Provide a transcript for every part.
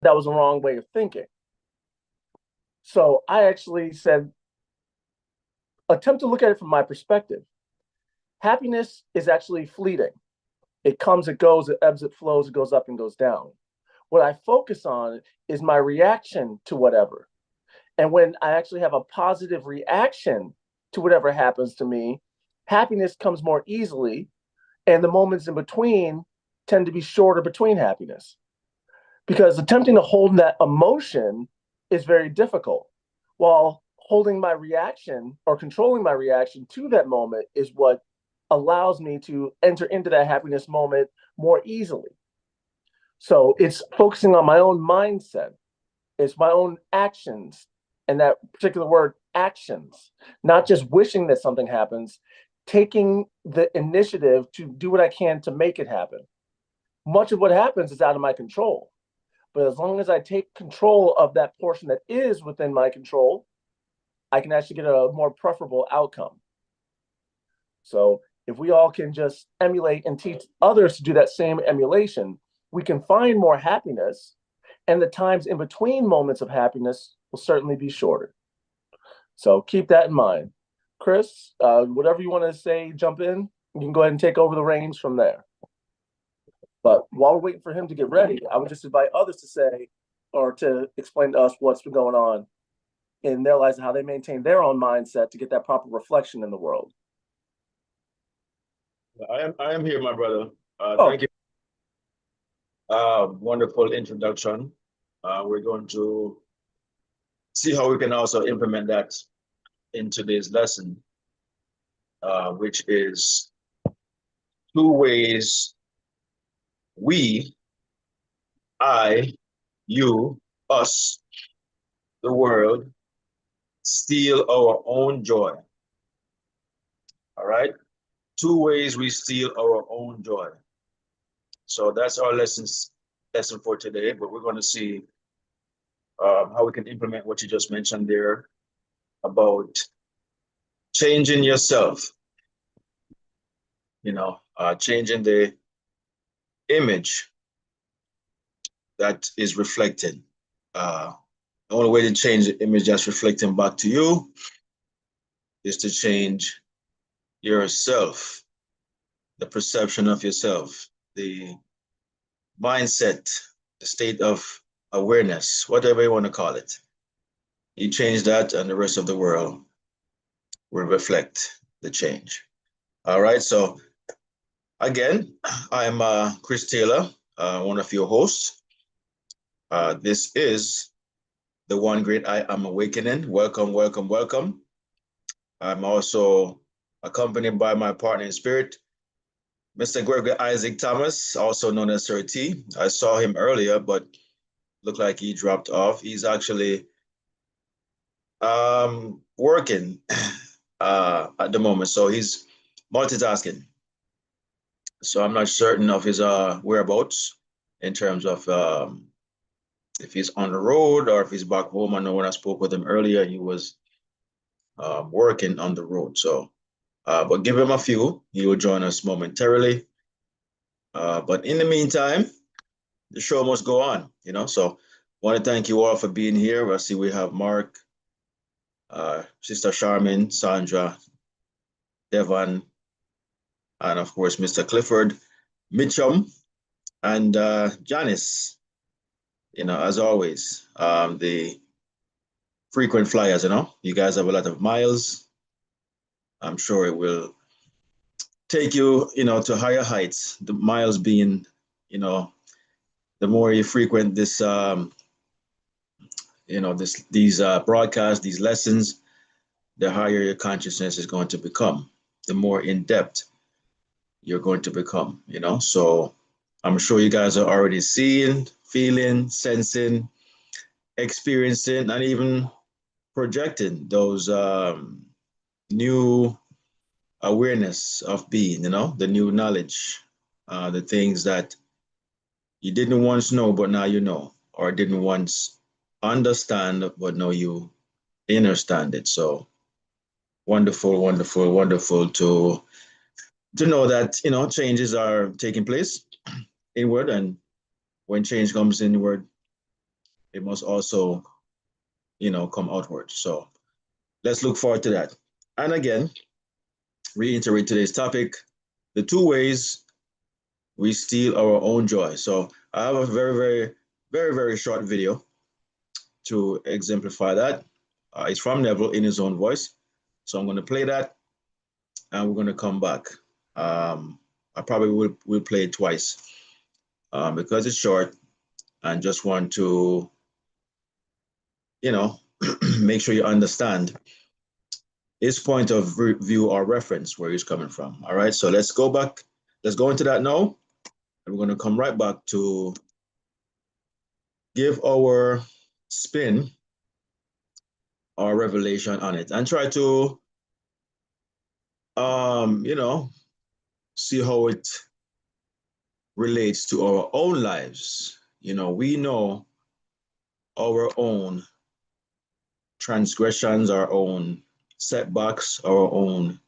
that was the wrong way of thinking. So I actually said, attempt to look at it from my perspective. Happiness is actually fleeting. It comes, it goes, it ebbs, it flows, it goes up and goes down. What I focus on is my reaction to whatever. And when I actually have a positive reaction to whatever happens to me, happiness comes more easily. And the moments in between tend to be shorter between happiness. Because attempting to hold that emotion is very difficult, while holding my reaction or controlling my reaction to that moment is what allows me to enter into that happiness moment more easily. So it's focusing on my own mindset, it's my own actions, and that particular word, actions, not just wishing that something happens, taking the initiative to do what I can to make it happen. Much of what happens is out of my control. But as long as I take control of that portion that is within my control, I can actually get a more preferable outcome. So if we all can just emulate and teach others to do that same emulation, we can find more happiness, and the times in between moments of happiness will certainly be shorter. So keep that in mind. Chris, whatever you want to say, jump in. You can go ahead and take over the reins from there. But while we're waiting for him to get ready, I would just invite others to say or to explain to us what's been going on in their lives and how they maintain their own mindset to get that proper reflection in the world. I am here, my brother. Oh, Thank you. Wonderful introduction. We're going to see how we can also implement that in today's lesson, which is two ways we, I, you, us, the world, steal our own joy. All right? Two ways we steal our own joy. So that's our lesson for today, but we're going to see how we can implement what you just mentioned there about changing yourself, changing the image that is reflected. The only way to change the image that's reflecting back to you is to change yourself, the perception of yourself, the mindset, the state of awareness, whatever you want to call it. You change that, and the rest of the world will reflect the change. All right. So again, I'm Chris Taylor, one of your hosts. This is the One Great I Am Awakening. Welcome, welcome, welcome. I'm also accompanied by my partner in spirit, Mr. Gregory Isaac Thomas, also known as Sir T. I saw him earlier, but looked like he dropped off. He's actually working at the moment, so he's multitasking. So I'm not certain of his whereabouts in terms of if he's on the road or if he's back home. I know when I spoke with him earlier, he was working on the road. So, but give him a few. He will join us momentarily. But in the meantime, the show must go on, So want to thank you all for being here. I see we have Mark, Sister Charmin, Sandra, Devon, and of course, Mr. Clifford, Mitchum, and Janice, as always, the frequent flyers, you guys have a lot of miles. I'm sure it will take you, to higher heights, the miles being, the more you frequent this, these broadcasts, these lessons, the higher your consciousness is going to become, the more in depth you're going to become, So I'm sure you guys are already seeing, feeling, sensing, experiencing, and even projecting those new awareness of being, the new knowledge, the things that you didn't once know, but now you know, or didn't once understand, but now you understand it. So wonderful, wonderful, wonderful to know that, changes are taking place inward, and when change comes inward, it must also, come outward. So let's look forward to that. And again, reiterate today's topic, the two ways we steal our own joy. So I have a very, very, very, very short video to exemplify that. It's from Neville in his own voice. So I'm going to play that and we're going to come back. I probably will play it twice because it's short and just want to, make sure you understand his point of view or reference where he's coming from. All right, so let's go back. Let's go into that now. And we're going to come right back to give our spin or revelation on it and try to, see how it relates to our own lives. We know our own transgressions, our own setbacks, our own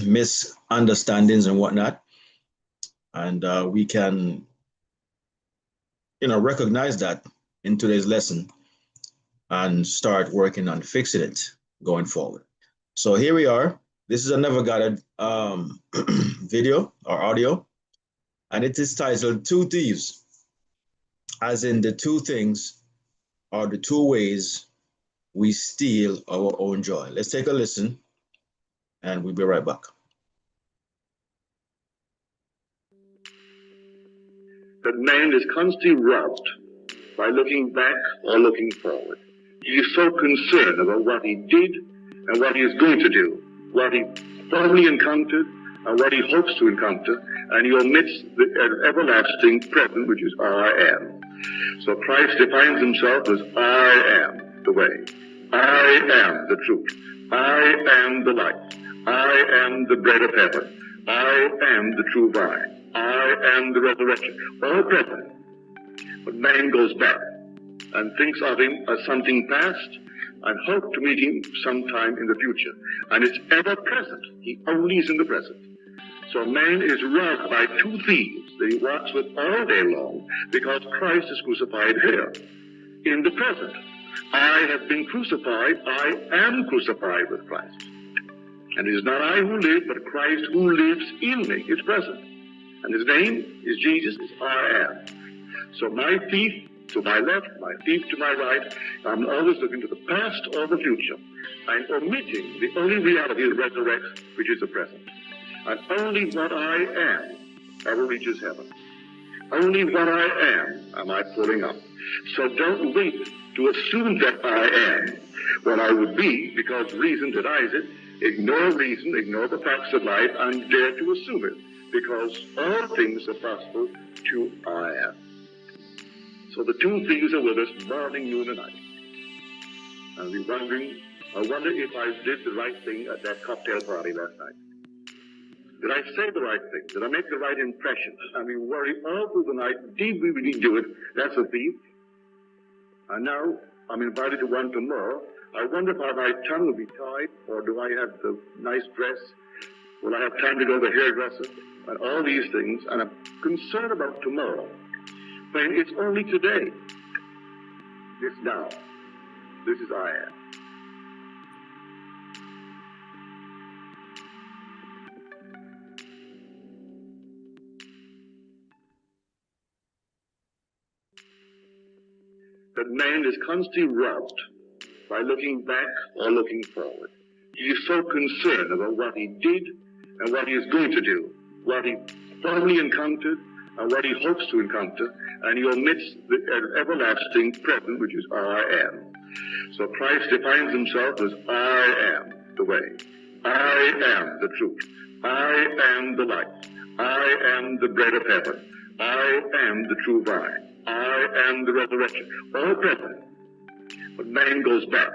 misunderstandings and whatnot. And we can, recognize that in today's lesson and start working on fixing it going forward. So here we are. This is a Never Guided video or audio, and it is titled Two Thieves, as in the two things or the two ways we steal our own joy. Let's take a listen and we'll be right back. That man is constantly robbed by looking back or looking forward. He is so concerned about what he did and what he is going to do, what he formerly encountered and what he hopes to encounter, and he omits the everlasting present, which is I am. So Christ defines himself as I am the way, I am the truth, I am the light, I am the bread of heaven, I am the true vine, I am the resurrection, all present. But man goes back and thinks of him as something past and hope to meet him sometime in the future. And it's ever present. He only is in the present. So man is robbed by two thieves that he walks with all day long because Christ is crucified here in the present. I have been crucified. I am crucified with Christ. And it is not I who live, but Christ who lives in me. It's present. And his name is Jesus, is I am. So my thief to my left, my thief to my right, I'm always looking to the past or the future. I'm omitting the only reality that resurrects, which is the present. And only what I am ever reaches heaven. Only what I am I pulling up. So don't wait to assume that I am what I would be because reason denies it. Ignore reason, ignore the facts of life, and dare to assume it because all things are possible to I am. So the two thieves are with us morning, noon, and night. And we're wondering, I wonder if I did the right thing at that cocktail party last night. Did I say the right thing? Did I make the right impression? And we worry all through the night, did we really do it? That's a thief. And now I'm invited to one tomorrow. I wonder if my tongue will be tied, or do I have the nice dress? Will I have time to go to the hairdresser? And all these things. And I'm concerned about tomorrow. When it's only today. It's now. This is I am. That man is constantly robbed by looking back or looking forward. He is so concerned about what he did and what he is going to do, what he formerly encountered and what he hopes to encounter, and he omits the everlasting present, which is I am. So Christ defines himself as I am the way, I am the truth, I am the light, I am the bread of heaven, I am the true vine, I am the resurrection, all present. But man goes back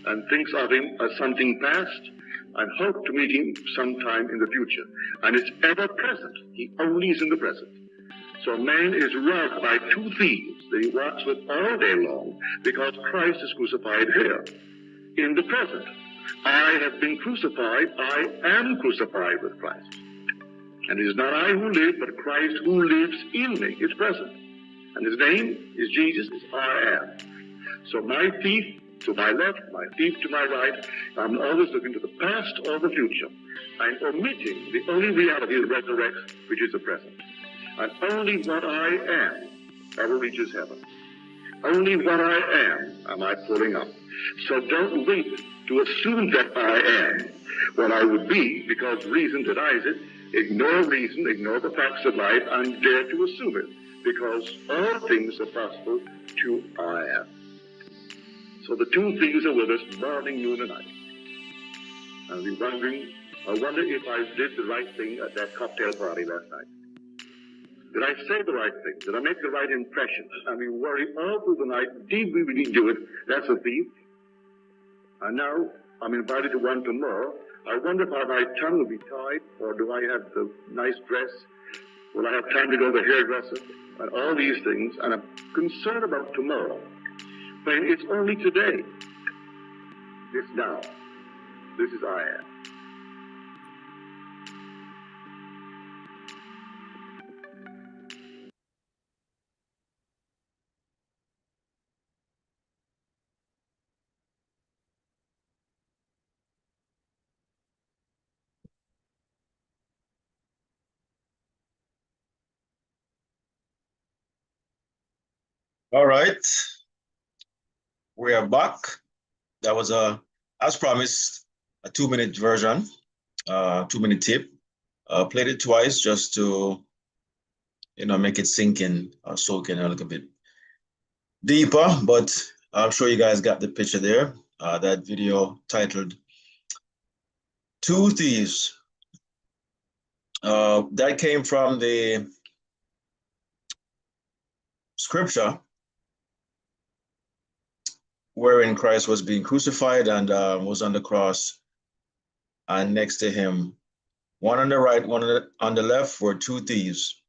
and thinks of him as something past and hope to meet him sometime in the future. And it's ever present. He only is in the present. So man is robbed by two thieves that he walks with all day long because Christ is crucified here in the present. I have been crucified. I am crucified with Christ. And it is not I who live, but Christ who lives in me. It's present. And his name is Jesus, is I am. So my thief to my left, my thief to my right, I'm always looking to the past or the future. I'm omitting the only reality that resurrects, which is the present. And only what I am ever reaches heaven. Only what I am I pulling up. So don't wait to assume that I am what I would be, because reason denies it. Ignore reason, ignore the facts of life, and dare to assume it, because all things are possible to I am. So the two things are with us morning, noon, and night. I'll be wondering, I wonder if I did the right thing at that cocktail party last night. Did I say the right thing? Did I make the right impression? I mean, worry all through the night. Did we really do it? That's a thief. And now I'm invited to one tomorrow. I wonder if my tongue will be tied, or do I have the nice dress? Will I have time to go to the hairdresser? And all these things. And I'm concerned about tomorrow. But it's only today. It's now. This is I am. All right, we are back. That was as promised, a 2-minute version, 2-minute tip. Played it twice just to, make it sink in, soak in a little bit deeper. But I'm sure you guys got the picture there. That video titled "Two Thieves." That came from the scripture wherein Christ was being crucified and was on the cross, and next to him, one on the right, one on the left, were two thieves.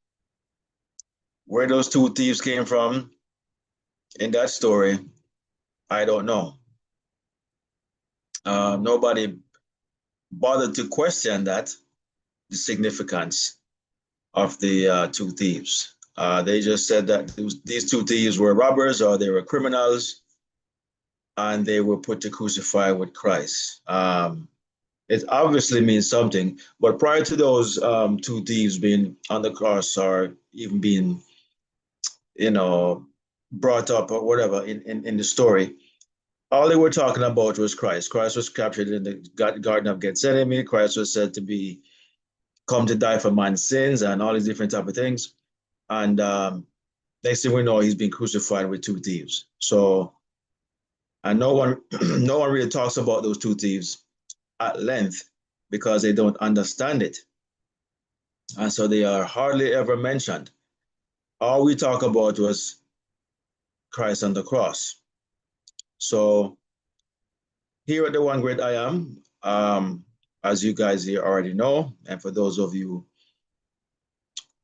Where those two thieves came from in that story, I don't know. Nobody bothered to question that, the significance of the two thieves. They just said that these two thieves were robbers or they were criminals, and they were put to crucify with Christ. It obviously means something, but prior to those two thieves being on the cross or even being, brought up or whatever in the story, all they were talking about was Christ. Christ was captured in the Garden of Gethsemane. Christ was said to be come to die for man's sins and all these different type of things. And next thing we know, he's being crucified with two thieves. So, and no one, no one really talks about those two thieves at length because they don't understand it. And so they are hardly ever mentioned. All we talk about was Christ on the cross. So here at the One Great I Am, as you guys here already know, and for those of you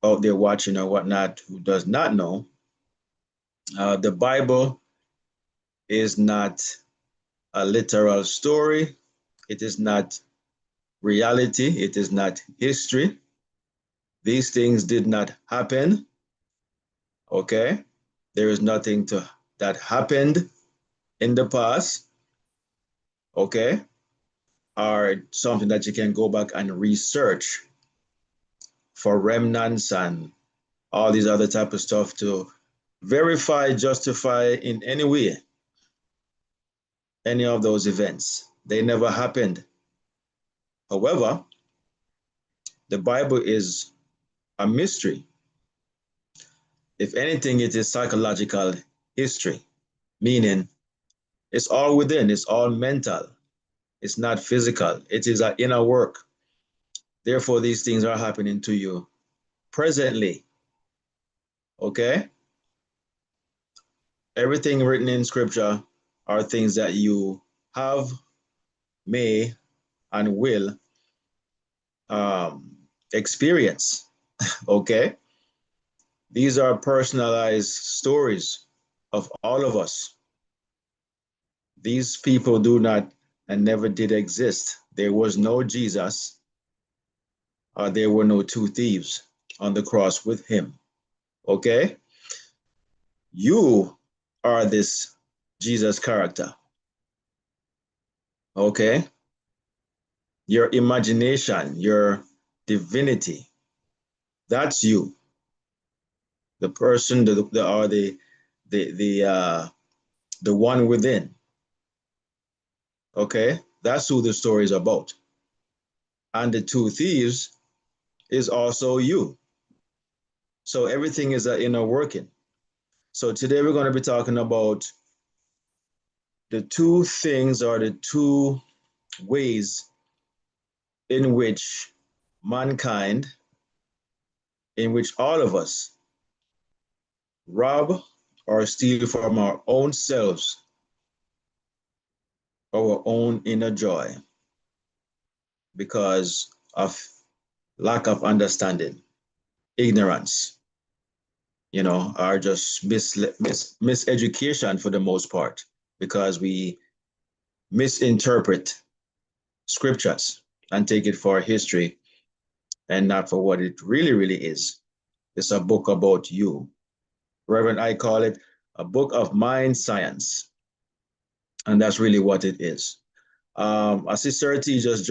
out there watching or whatnot who does not know, the Bible is not a literal story. It is not reality. It is not history. These things did not happen. Okay? There is nothing that happened in the past. Okay? Or something that you can go back and research for remnants and all these other type of stuff to verify, justify in any way any of those events. They never happened. However, the Bible is a mystery. If anything, it is psychological history, meaning it's all within, it's all mental, it's not physical, it is an inner work. Therefore, these things are happening to you presently. Okay? Everything written in scripture are things that you have, may, and will experience. Okay? These are personalized stories of all of us. These people do not and never did exist. There was no Jesus, there were no two thieves on the cross with him. Okay? You are this Jesus character. Okay? Your imagination, your divinity, that's you. The person, or the one within. Okay? That's who the story is about. And the two thieves is also you. So everything is an inner working. So today we're going to be talking about the two things, or the two ways in which mankind, in which all of us rob or steal from our own selves, our own inner joy, because of lack of understanding, ignorance, are just miseducation for the most part, because we misinterpret scriptures and take it for history and not for what it really, really is. It's a book about you. Reverend, I call it a book of mind science. And that's really what it is. I see Sir T just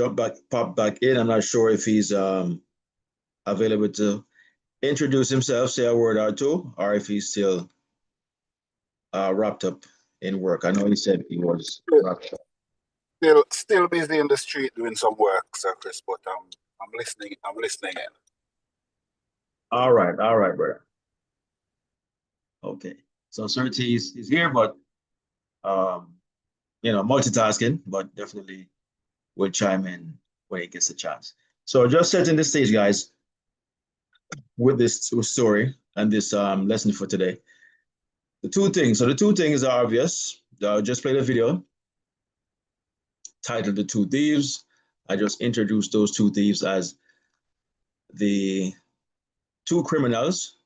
popped back in. I'm not sure if he's available to introduce himself, say a word or two, or if he's still wrapped up in work. I know he said he was wrapped up. Still busy in the street doing some work, Sir Chris, but I'm listening. I'm listening in. All right, brother. Okay. So Sir T is here, but multitasking, but definitely will chime in when he gets a chance. So just setting the stage, guys, with this story and this lesson for today. The two things. So the two things are obvious. I just played a video titled "The Two Thieves." I just introduced those two thieves as the two criminals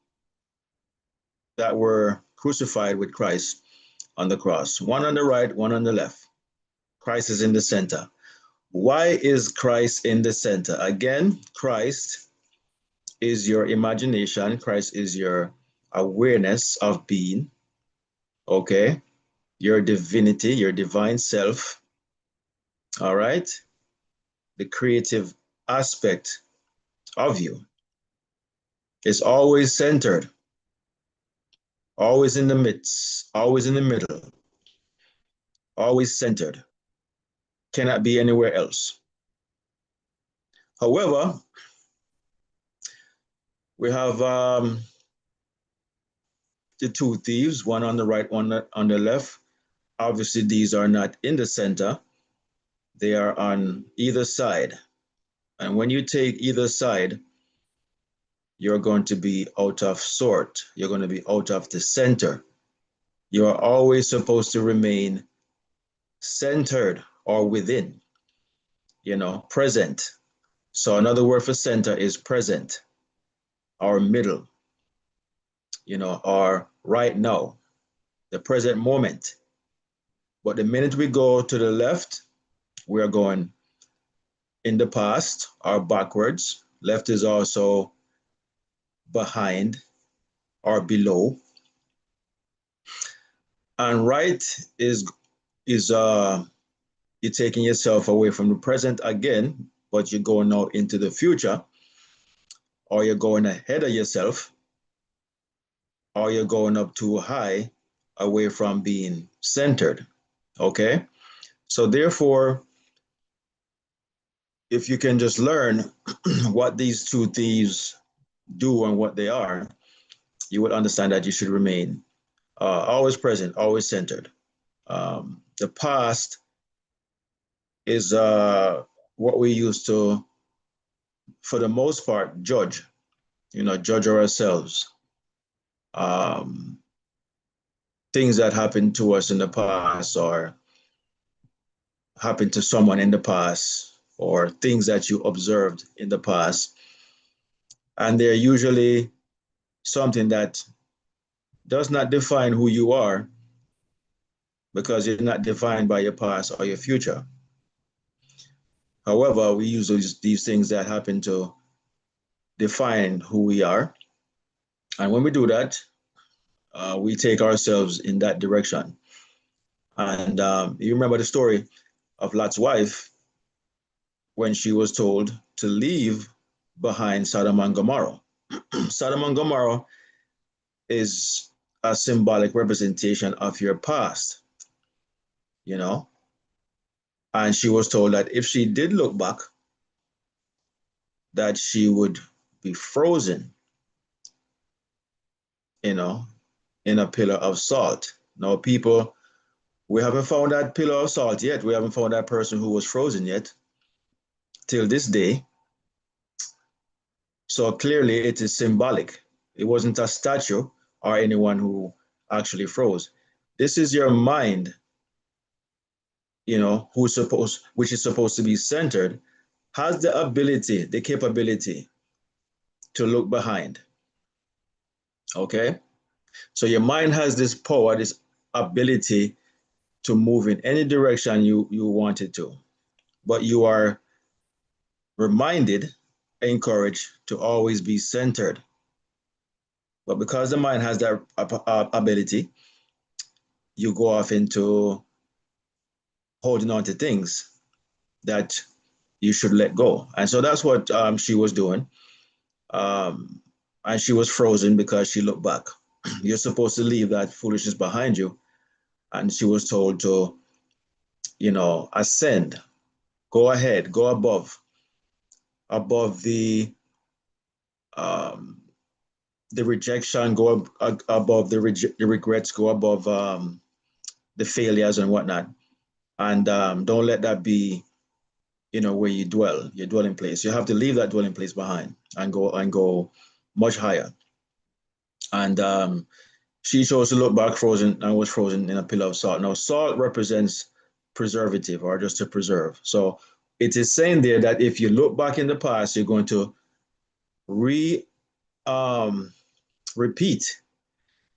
that were crucified with Christ on the cross. One on the right, one on the left. Christ is in the center. Why is Christ in the center? Again, Christ is your imagination. Christ is your awareness of being. Okay? Your divinity, your divine self. All right? The creative aspect of you is always centered, always in the midst, always in the middle, always centered. Cannot be anywhere else. However, we have the two thieves, one on the right, one on the left. Obviously, these are not in the center. They are on either side. And when you take either side, you're going to be out of sort. You're going to be out of the center. You are always supposed to remain centered or within, present. So another word for center is present or middle, or right now, the present moment. But the minute we go to the left, we are going in the past or backwards. Left is also behind or below. And right is you're taking yourself away from the present again, but you're going now into the future, or you're going ahead of yourself, or you're going up too high away from being centered. Okay? So therefore, if you can just learn what these two thieves do and what they are, you would understand that you should remain always present, always centered. The past is what we used to, for the most part, judge, judge ourselves. Um, Things that happened to us in the past, or happened to someone in the past, or things that you observed in the past. And they're usually something that does not define who you are, because you're not defined by your past or your future. However, we use these things that happen to define who we are. And when we do that, we take ourselves in that direction. And you remember the story of Lot's wife when she was told to leave behind Sodom and Gomorrah. Sodom and Gomorrah is a symbolic representation of your past, you know? And she was told that if she did look back, that she would be frozen, you know, in a pillar of salt. Now, people, we haven't found that pillar of salt yet. We haven't found that person who was frozen yet till this day. So clearly it is symbolic. It wasn't a statue or anyone who actually froze. This is your mind, you know, which is supposed to be centered, has the ability, the capability to look behind. Okay? So your mind has this power, this ability to move in any direction you want it to. But you are reminded, encouraged to always be centered. But because the mind has that ability, you go off into holding on to things that you should let go. And so that's what she was doing. And she was frozen because she looked back. You're supposed to leave that foolishness behind you. And she was told to, you know, ascend, go ahead, go above the rejection, go above the regrets, go above the failures and whatnot. And don't let that be, you know, where you dwell, your dwelling place. You have to leave that dwelling place behind and go much higher. And she chose to look back frozen and was frozen in a pillar of salt. Now, salt represents preservative or just to preserve. So it is saying there that if you look back in the past, you're going to um, repeat.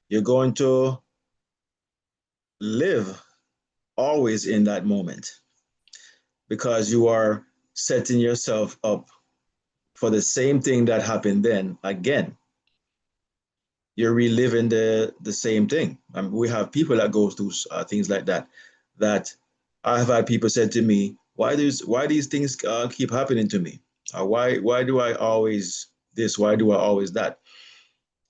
You're going to live always in that moment because you are setting yourself up for the same thing that happened then again. You're reliving the same thing. I mean, we have people that go through things like that. That I've had people said to me, why these things keep happening to me? Why do I always this? Why do I always that?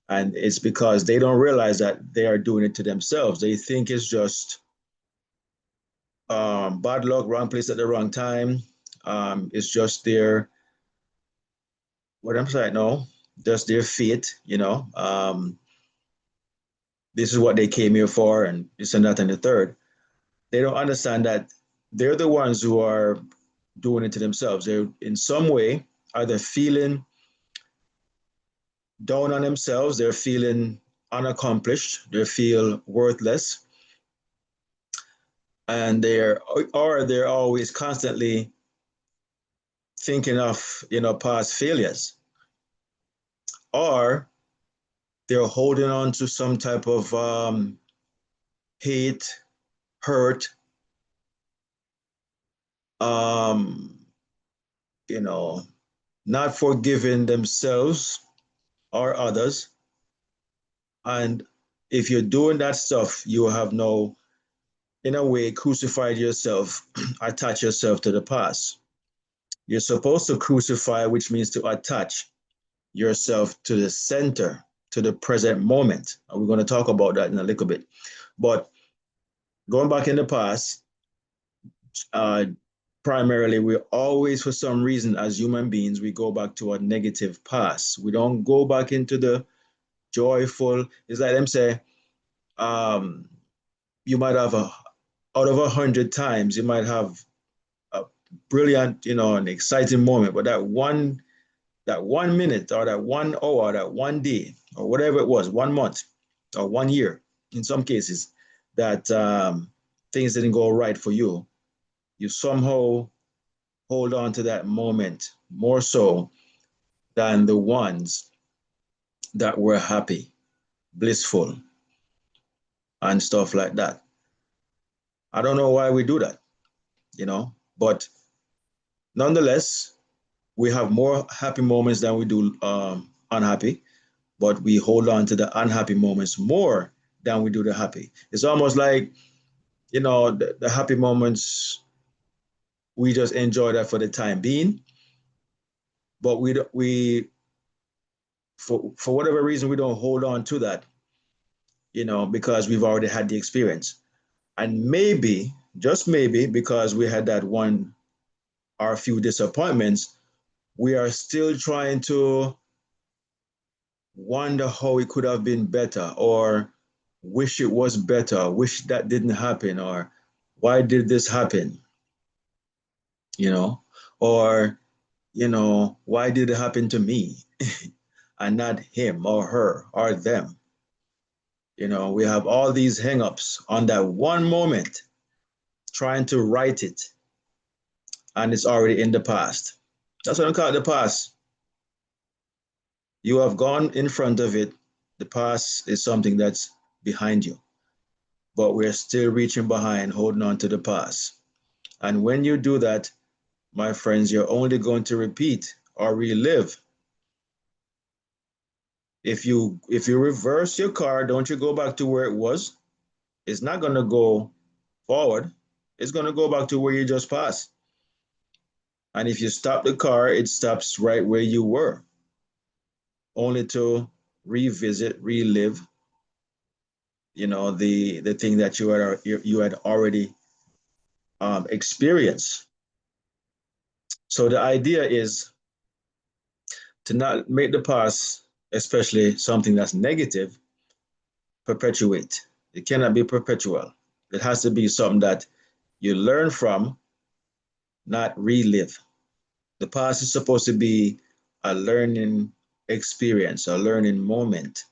And it's because they don't realize that they are doing it to themselves. They think it's just bad luck, wrong place at the wrong time. It's just their, what I'm saying, no, just their fate, you know. This is what they came here for, and this and that and the third. They don't understand that they're the ones who are doing it to themselves. They're in some way either feeling down on themselves, they're feeling unaccomplished, they feel worthless, and they're always constantly thinking of, you know, past failures, or they're holding on to some type of hate, hurt, um, you know, not forgiving themselves or others. And if you're doing that stuff, you have no, in a way, crucified yourself, attach yourself to the past. You're supposed to crucify, which means to attach yourself to the center, to the present moment. And we're going to talk about that in a little bit. But going back in the past, uh, primarily, we always, for some reason, as human beings, we go back to a negative past. We don't go back into the joyful. It's like them say, um, you might have out of 100 times, you might have a brilliant, you know, an exciting moment, but that 1 minute or that 1 hour, that one day or whatever it was, 1 month or 1 year, in some cases, that things didn't go right for you, you somehow hold on to that moment more so than the ones that were happy, blissful, and stuff like that. I don't know why we do that, you know, but nonetheless, we have more happy moments than we do unhappy, but we hold on to the unhappy moments more than we do the happy. It's almost like, the happy moments, we just enjoy that for the time being, but for whatever reason, we don't hold on to that, because we've already had the experience. And maybe, just maybe, because we had that one or a few disappointments, we are still trying to wonder how it could have been better, or wish it was better, wish that didn't happen, or why did this happen? Or, why did it happen to me and not him or her or them? We have all these hangups on that one moment, trying to write it, and it's already in the past. That's what I call it, the past. You have gone in front of it. The past is something that's behind you, but we're still reaching behind, holding on to the past. And when you do that, my friends, you're only going to repeat or relive. If you reverse your car, don't you go back to where it was? It's not going to go forward. It's going to go back to where you just passed. And if you stop the car, it stops right where you were, only to revisit, relive, the thing that you had already experienced. So the idea is to not make the past, especially something that's negative, perpetuate. It cannot be perpetual. It has to be something that you learn from, not relive. The past is supposed to be a learning experience, a learning moment.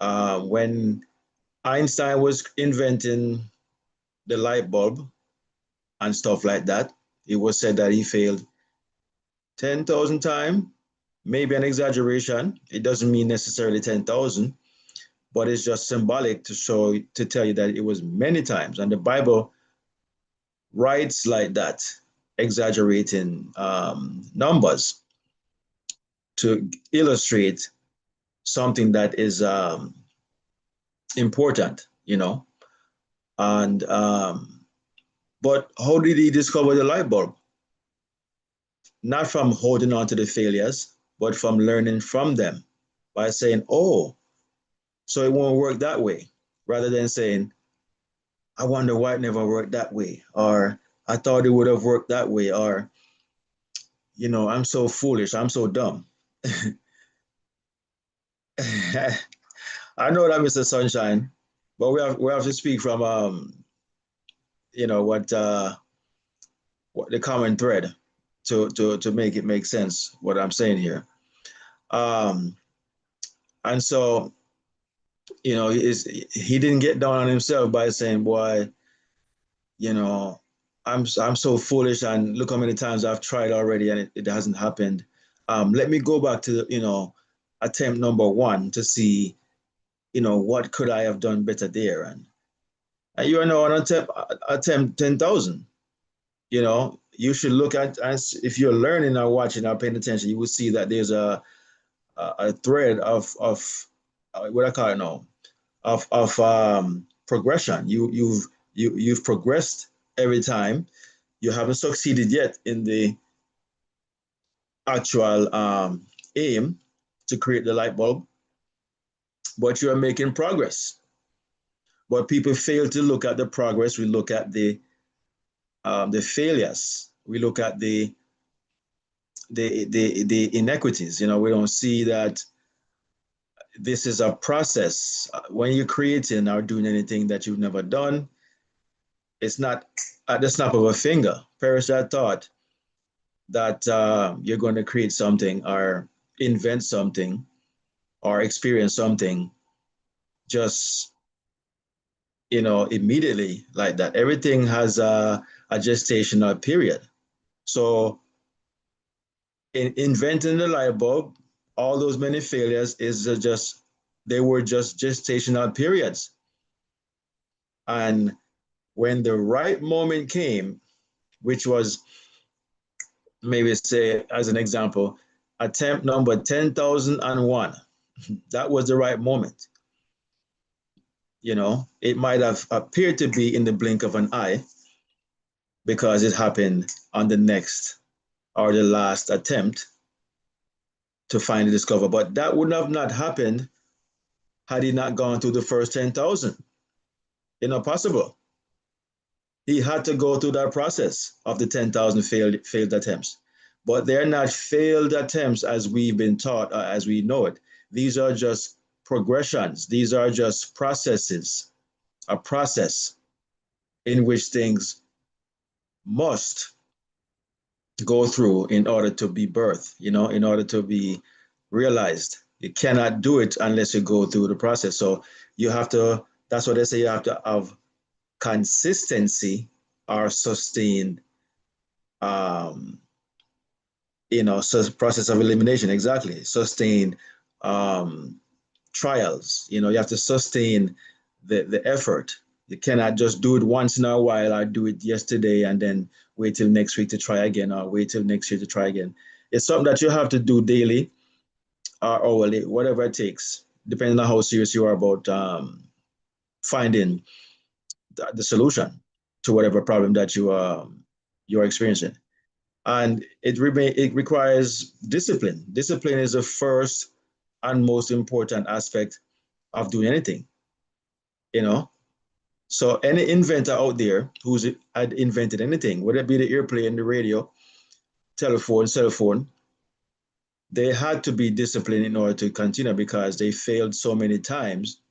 When Einstein was inventing the light bulb and stuff like that, it was said that he failed 10,000 times, maybe an exaggeration. It doesn't mean necessarily 10,000, but it's just symbolic to tell you that it was many times. And the Bible writes like that, exaggerating numbers to illustrate something that is important, And but how did he discover the light bulb? Not from holding on to the failures, but from learning from them by saying, "Oh, so it won't work that way," rather than saying, "I wonder why it never worked that way," or "I thought it would have worked that way," or "I'm so foolish, I'm so dumb." I know that, Mr. Sunshine, but we have to speak from what the common thread to make it make sense what I'm saying here. Um, and so he didn't get down on himself by saying, "Boy, you know, I'm so foolish, and look how many times I've tried already and it hasn't happened. Let me go back to attempt number one to see what could I have done better there." And you are now on attempt 10,000. You should look at, as if you're learning or watching or paying attention, you will see that there's a thread of what I call it now, of progression. You've progressed every time. You haven't succeeded yet in the actual aim to create the light bulb, but you are making progress. But people fail to look at the progress. We look at the failures. We look at the inequities. We don't see that this is a process. When you're creating or doing anything that you've never done, it's not at the snap of a finger. Perish that thought that you're going to create something or invent something or experience something just immediately like that. Everything has a gestational period. So in inventing the light bulb, all those many failures they were just gestational periods. And when the right moment came, which was, maybe say as an example, attempt number 10,001, that was the right moment. You know, it might have appeared to be in the blink of an eye because it happened on the next or the last attempt to find the discover. But that would have not happened had he not gone through the first 10,000. It's not possible. He had to go through that process of the 10,000 failed attempts. But they're not failed attempts as we've been taught, as we know it. These are just progressions. These are just processes, a process in which things must go through in order to be birthed, you know, in order to be realized. You cannot do it unless you go through the process. So you have to, that's what they say, you have to have consistency or sustained, um, you know, so process of elimination, exactly. Sustained trials, you know, you have to sustain the effort. You cannot just do it once in a while or do it yesterday and then wait till next week to try again or wait till next year to try again. It's something that you have to do daily or hourly, whatever it takes, depending on how serious you are about finding the solution to whatever problem that you're experiencing. And it requires discipline. Discipline is the first and most important aspect of doing anything, you know. So any inventor out there who's had invented anything, whether it be the airplane, the radio, telephone, cell phone, they had to be disciplined in order to continue because they failed so many times.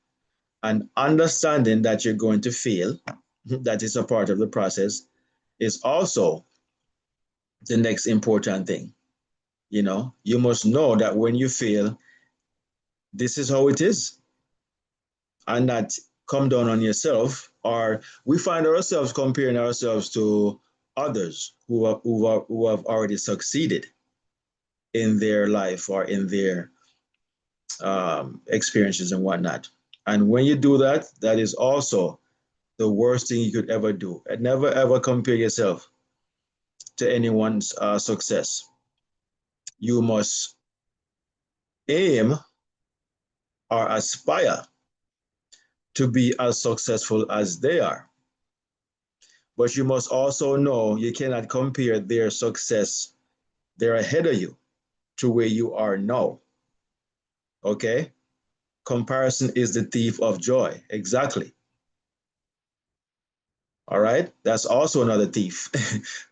And understanding that you're going to fail, that is a part of the process, is also the next important thing. You know, you must know that when you fail, this is how it is, and not come down on yourself. Or we find ourselves comparing ourselves to others who have already succeeded in their life or in their experiences and whatnot. And when you do that, that is also the worst thing you could ever do. And never ever compare yourself to anyone's success. You must aim or aspire to be as successful as they are. But you must also know you cannot compare their success, they're ahead of you, to where you are now. Okay? Comparison is the thief of joy. Exactly. All right? That's also another thief.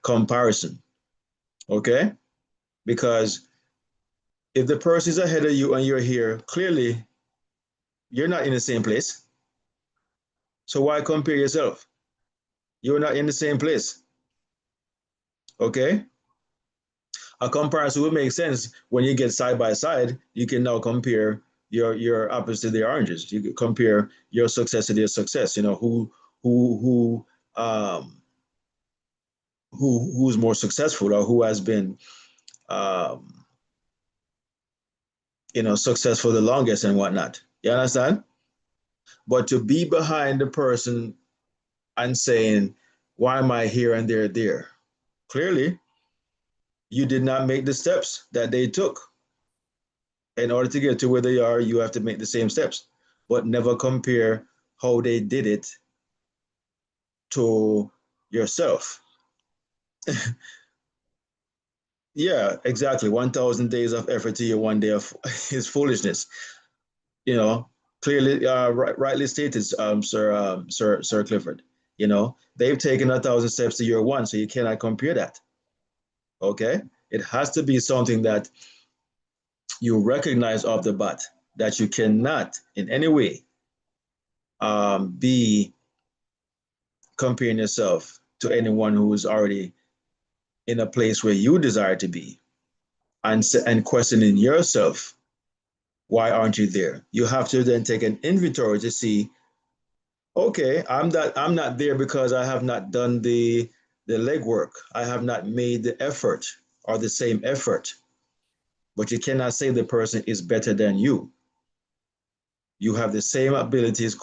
Comparison. Okay? Because if the person is ahead of you and you're here, clearly you're not in the same place. So why compare yourself? You're not in the same place. Okay? A comparison would make sense when you get side by side. You can now compare your apples to their oranges. You can compare your success to their success. You know who who's more successful or who has been um, you know, successful the longest and whatnot. You understand? But to be behind the person and saying, "Why am I here and they're there?" Clearly, you did not make the steps that they took. In order to get to where they are, you have to make the same steps, but never compare how they did it to yourself. Yeah, exactly. 1,000 days of effort to your 1 day of is foolishness. You know, clearly, rightly stated, Sir Clifford. You know, they've taken 1,000 steps to your one, so you cannot compare that. Okay, it has to be something that you recognize off the bat that you cannot in any way be comparing yourself to anyone who is already in a place where you desire to be, and questioning yourself, why aren't you there? You have to then take an inventory to see, okay, I'm not there because I have not done the legwork. I have not made the effort or the same effort. But you cannot say the person is better than you. You have the same abilities,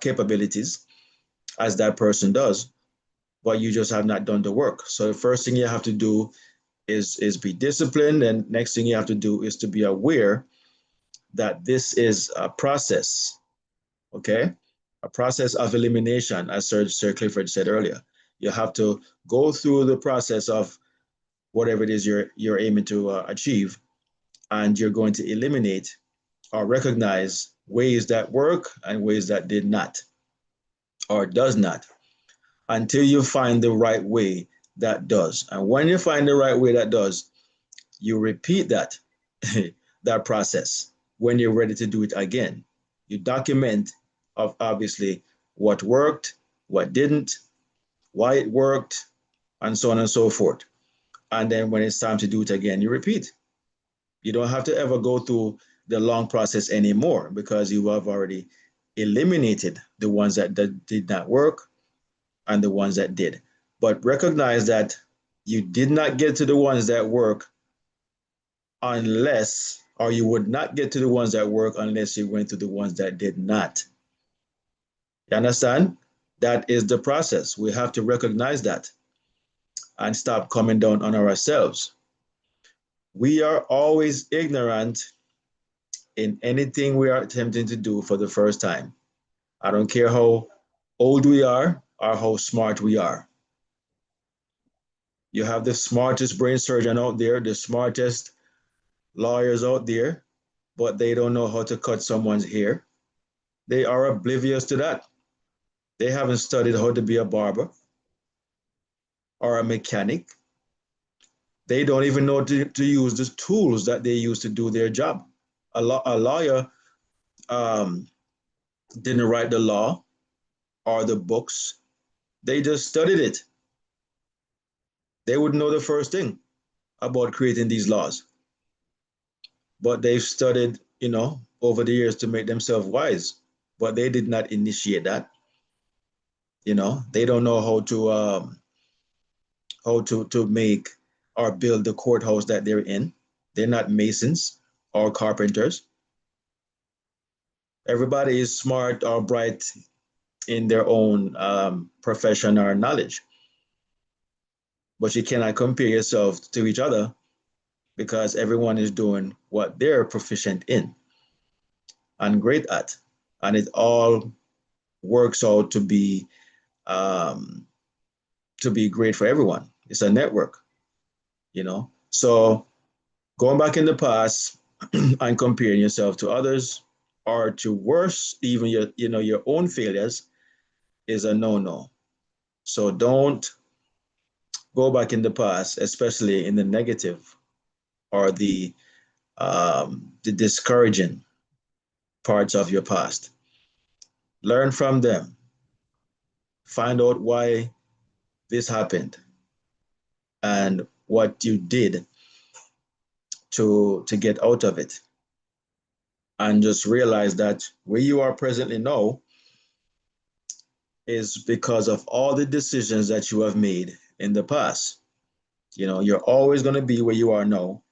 capabilities as that person does, but you just have not done the work. So the first thing you have to do is be disciplined, and next thing you have to do is to be aware that this is a process. Okay, a process of elimination, as Sir Clifford said earlier. You have to go through the process of whatever it is you're aiming to achieve, and you're going to eliminate or recognize ways that work and ways that did not or does not until you find the right way that does. And when you find the right way that does, you repeat that that process when you're ready to do it again. You document of obviously what worked, what didn't, why it worked, and so on and so forth. And then when it's time to do it again, you repeat. You don't have to ever go through the long process anymore because you have already eliminated the ones that did not work and the ones that did. But recognize that you did not get to the ones that work unless, or you would not get to the ones that work unless you went to the ones that did not. You understand? That is the process. We have to recognize that and stop coming down on ourselves. We are always ignorant in anything we are attempting to do for the first time. I don't care how old we are or how smart we are. You have the smartest brain surgeon out there, the smartest lawyers out there, but they don't know how to cut someone's hair. They are oblivious to that. They haven't studied how to be a barber or a mechanic. They don't even know to use the tools that they use to do their job. A lawyer um, didn't write the law or the books. They just studied it. They would know the first thing about creating these laws. But they've studied, over the years to make themselves wise. But they did not initiate that. They don't know how to make or build the courthouse that they're in. They're not masons or carpenters. Everybody is smart or bright in their own profession or knowledge. But you cannot compare yourself to each other because everyone is doing what they're proficient in and great at. And it all works out um, to be great for everyone. It's a network. So going back in the past and comparing yourself to others or to worse, even your own failures is a no-no. So don't go back in the past, especially in the negative or the discouraging parts of your past. Learn from them. Find out why this happened and what you did to get out of it. And just realize that where you are presently now is because of all the decisions that you have made in the past. You're always going to be where you are now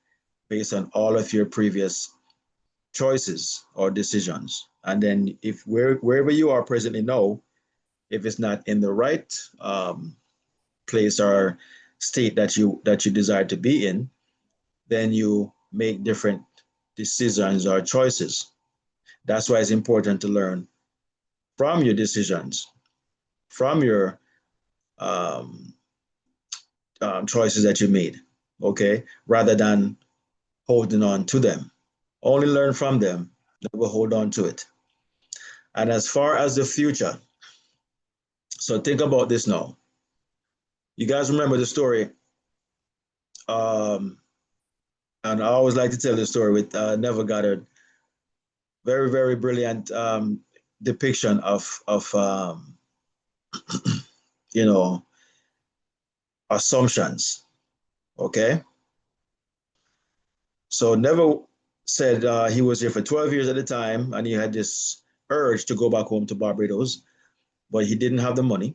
based on all of your previous choices or decisions. And then if wherever you are presently now, if it's not in the right place or state that you desire to be in, then you make different decisions or choices. That's why it's important to learn from your decisions, from your um, choices that you made, okay, rather than holding on to them. Only learn from them, never hold on to it. And as far as the future, so think about this now. You guys remember the story, um, and I always like to tell the story with Neville Goddard. Very, very brilliant depiction of you know assumptions. Okay, so Neville said he was here for 12 years at the time, and he had this urge to go back home to Barbados, but he didn't have the money,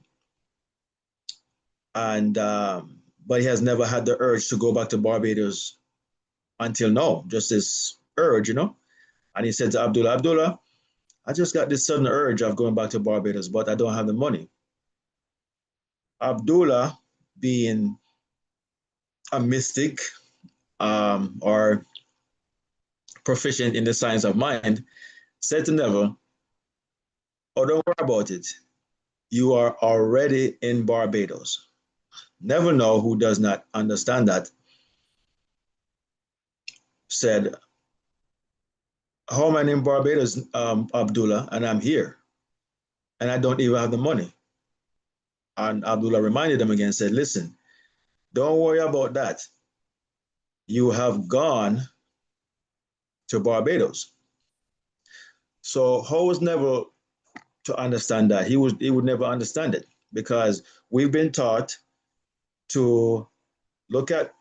and but he has never had the urge to go back to Barbados until now. Just this urge. And he said to Abdullah, I just got this sudden urge of going back to Barbados, but I don't have the money. Abdullah, being a mystic or proficient in the science of mind, said to Neville, Oh, don't worry about it. You are already in Barbados. Never know who does not understand that. Said, how am I in Barbados, Abdullah, and I'm here, and I don't even have the money. And Abdullah reminded him again, said, listen, don't worry about that. You have gone to Barbados. So how was never to understand that? He would never understand it because we've been taught to look at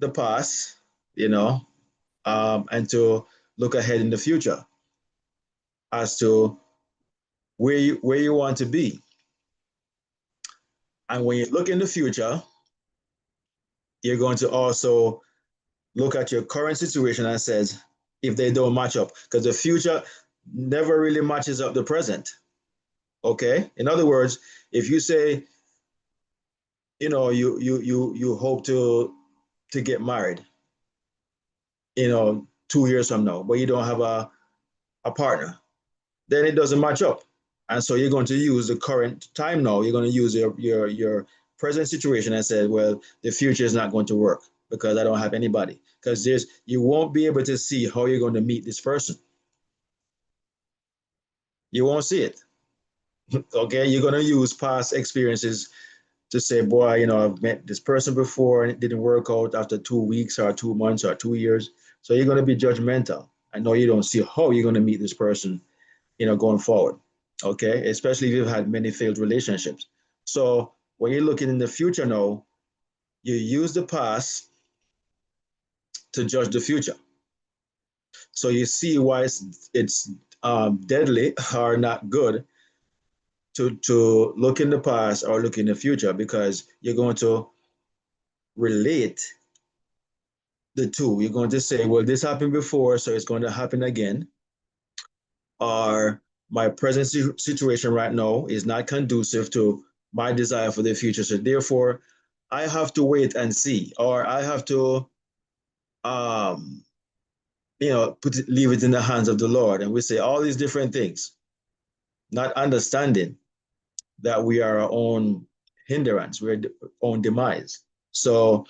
the past, you know, and to look ahead in the future as to where you want to be. And when you look in the future, you're going to also look at your current situation and says if they don't match up, because the future never really matches up the present. Okay. In other words, if you say, you know, you hope to get married, you know, 2 years from now, but you don't have a partner, then it doesn't match up. And so you're going to use the current time now. You're going to use your present situation and say, well, the future is not going to work because I don't have anybody. Because you won't be able to see how you're going to meet this person. You won't see it. Okay, you're going to use past experiences to say, boy, you know, I've met this person before and it didn't work out after 2 weeks or 2 months or 2 years. So you're going to be judgmental. I know you don't see how you're going to meet this person, you know, going forward. Okay, especially if you've had many failed relationships. So when you're looking in the future now, you use the past to judge the future. So you see why it's deadly or not good to look in the past or look in the future, because you're going to relate the two. You're going to say, well, this happened before, so it's going to happen again. Or my present situation right now is not conducive to my desire for the future. So therefore, I have to wait and see, or I have to, um, you know, leave it in the hands of the Lord. And we say all these different things, not understanding that we are our own hindrance, we're our own demise. So,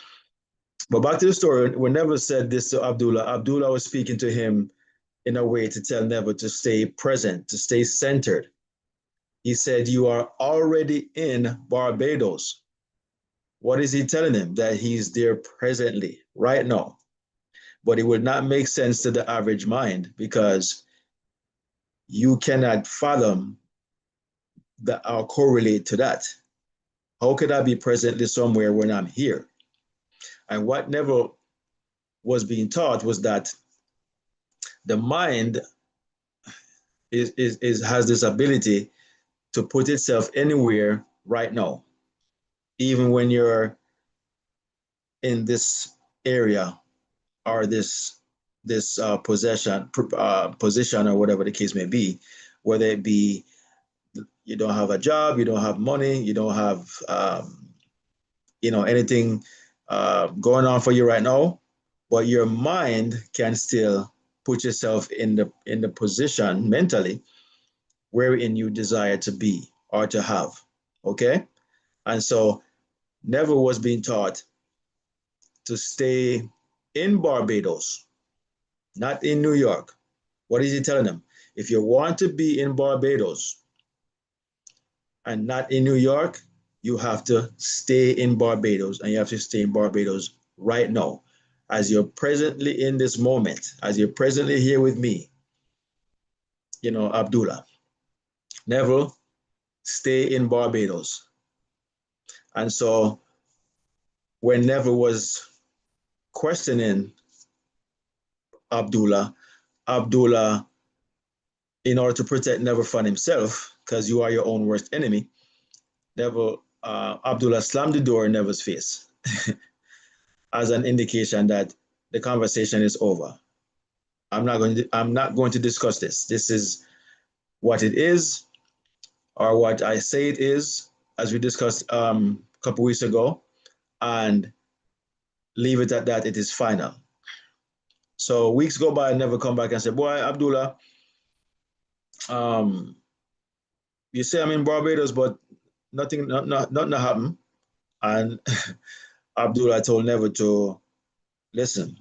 but back to the story, we never said this to Abdullah. Abdullah was speaking to him in a way to tell Never to stay present, to stay centered. He said, you are already in Barbados. What is he telling him? That he's there presently, right now. But it would not make sense to the average mind because you cannot fathom that or correlate to that. How could I be presently somewhere when I'm here? And what never was being taught was that the mind has this ability to put itself anywhere right now, even when you're in this area or this position or whatever the case may be, whether it be you don't have a job, you don't have money, you don't have you know, anything going on for you right now, but your mind can still put yourself in the position mentally wherein you desire to be or to have. Okay, and so never was being taught to stay in Barbados, not in New York. What is he telling them? If you want to be in Barbados and not in New York, you have to stay in Barbados, and you have to stay in Barbados right now. As you're presently in this moment, as you're presently here with me, you know, Abdullah, Neville, stay in Barbados. And so when Neville was questioning Abdullah, Abdullah, in order to protect Neville from himself, because you are your own worst enemy, Neville, Abdullah slammed the door in Neville's face as an indication that the conversation is over. I'm not going to discuss this. This is what it is, or what I say it is, as we discussed a couple weeks ago, and leave it at that. It is final. So weeks go by and never come back and say, boy, Abdullah, um, you say I'm in Barbados, but nothing happened. And Abdullah told Never to listen.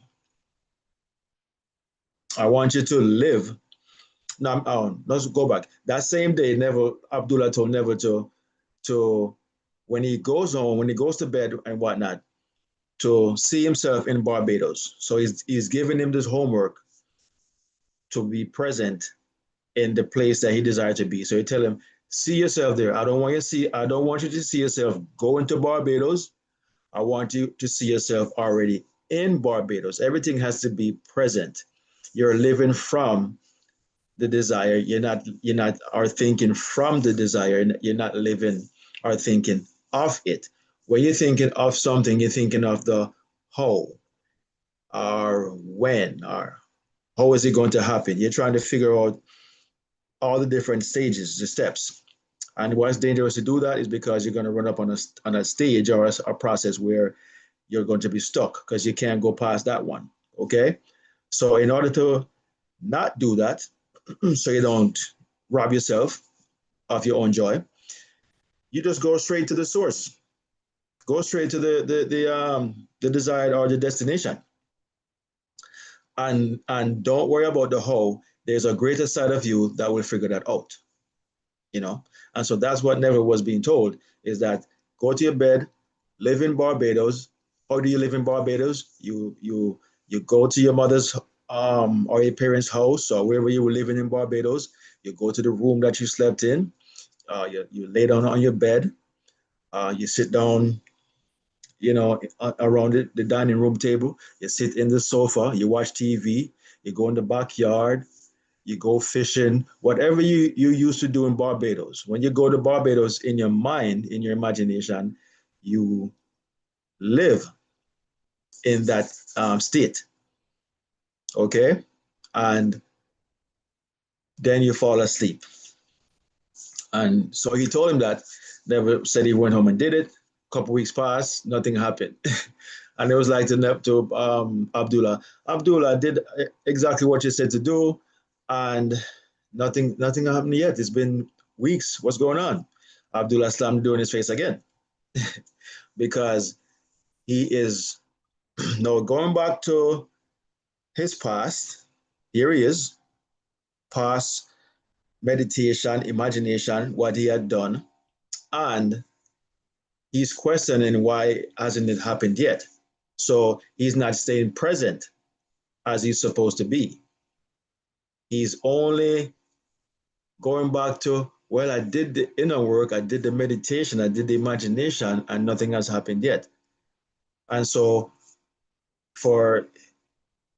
I want you to live. Now, let's go back. That same day, Abdullah told Never to when he goes home, when he goes to bed and whatnot, to see himself in Barbados. So he's giving him this homework to be present in the place that he desired to be. So you tell him, see yourself there. I don't want you to see yourself going to Barbados. I want you to see yourself already in Barbados. Everything has to be present. You're living from the desire. You're not are thinking from the desire. You're not living or thinking of it. When you're thinking of something, you're thinking of the how or when or how is it going to happen. You're trying to figure out all the different stages, the steps. And what's dangerous to do that is because you're going to run up on a stage or a process where you're going to be stuck because you can't go past that one. Okay. So in order to not do that, so you don't rob yourself of your own joy, you just go straight to the source. Go straight to the desired or the destination. And don't worry about the how. There's a greater side of you that will figure that out. You know? And so that's what Never was being told is that go to your bed, live in Barbados. How do you live in Barbados? You go to your mother's or your parents' house or wherever you were living in Barbados. You go to the room that you slept in. You lay down on your bed. You sit down, around the dining room table. You sit in the sofa. You watch TV. You go in the backyard. You go fishing, whatever you used to do in Barbados. When you go to Barbados in your mind, in your imagination, you live in that state, okay? And then you fall asleep. And so he told him that, Never said he went home and did it. A couple weeks passed, nothing happened. And it was like to Abdullah. Abdullah did exactly what you said to do, and nothing happened yet. It's been weeks. What's going on? Abdullah slammed the door in his face again because he is now going back to his past. Here he is, past meditation, imagination, what he had done, and he's questioning why hasn't it happened yet. So he's not staying present as he's supposed to be. He's only going back to, well, I did the inner work, I did the meditation, I did the imagination, and nothing has happened yet. And so for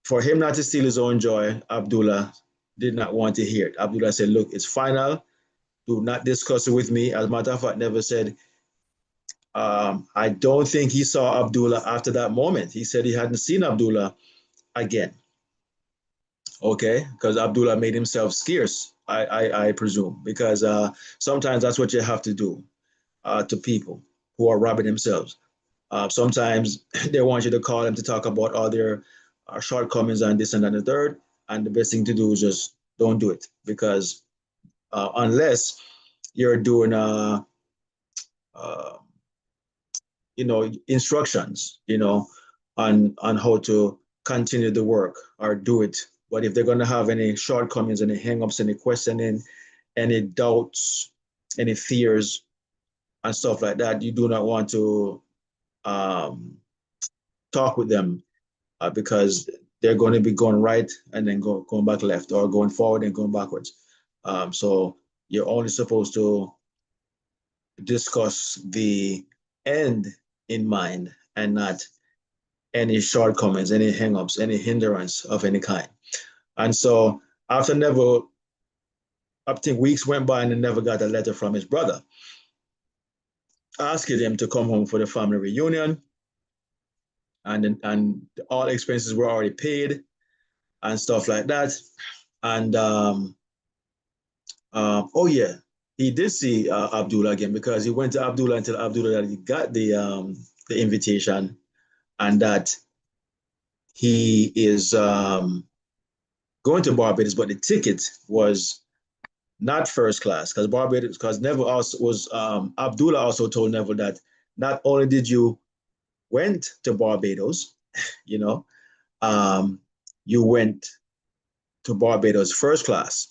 him not to steal his own joy, Abdullah did not want to hear it. Abdullah said, look, it's final. Do not discuss it with me. As a matter of fact, Never said, I don't think he saw Abdullah after that moment. He said he hadn't seen Abdullah again. Okay, because Abdullah made himself scarce, I presume, because sometimes that's what you have to do to people who are robbing themselves. Sometimes they want you to call them to talk about all their shortcomings and this and that and the third, and the best thing to do is just don't do it because unless you're doing uh, instructions, on how to continue the work or do it. But if they're going to have any shortcomings, any hangups, any questioning, any doubts, any fears, and stuff like that, you do not want to talk with them because they're going to be going right and then going back left or going forward and going backwards. So you're only supposed to discuss the end in mind and not any shortcomings, any hangups, any hindrance of any kind. And so after Never, I think weeks went by and Never got a letter from his brother asking him to come home for the family reunion. And all expenses were already paid and stuff like that. And oh yeah, he did see Abdullah again because he went to Abdullah and told Abdullah that he got the invitation and that he is going to Barbados, but the ticket was not first class, because Barbados, because Neville also was, Abdullah also told Neville that not only did you went to Barbados, you know, um, you went to Barbados first class,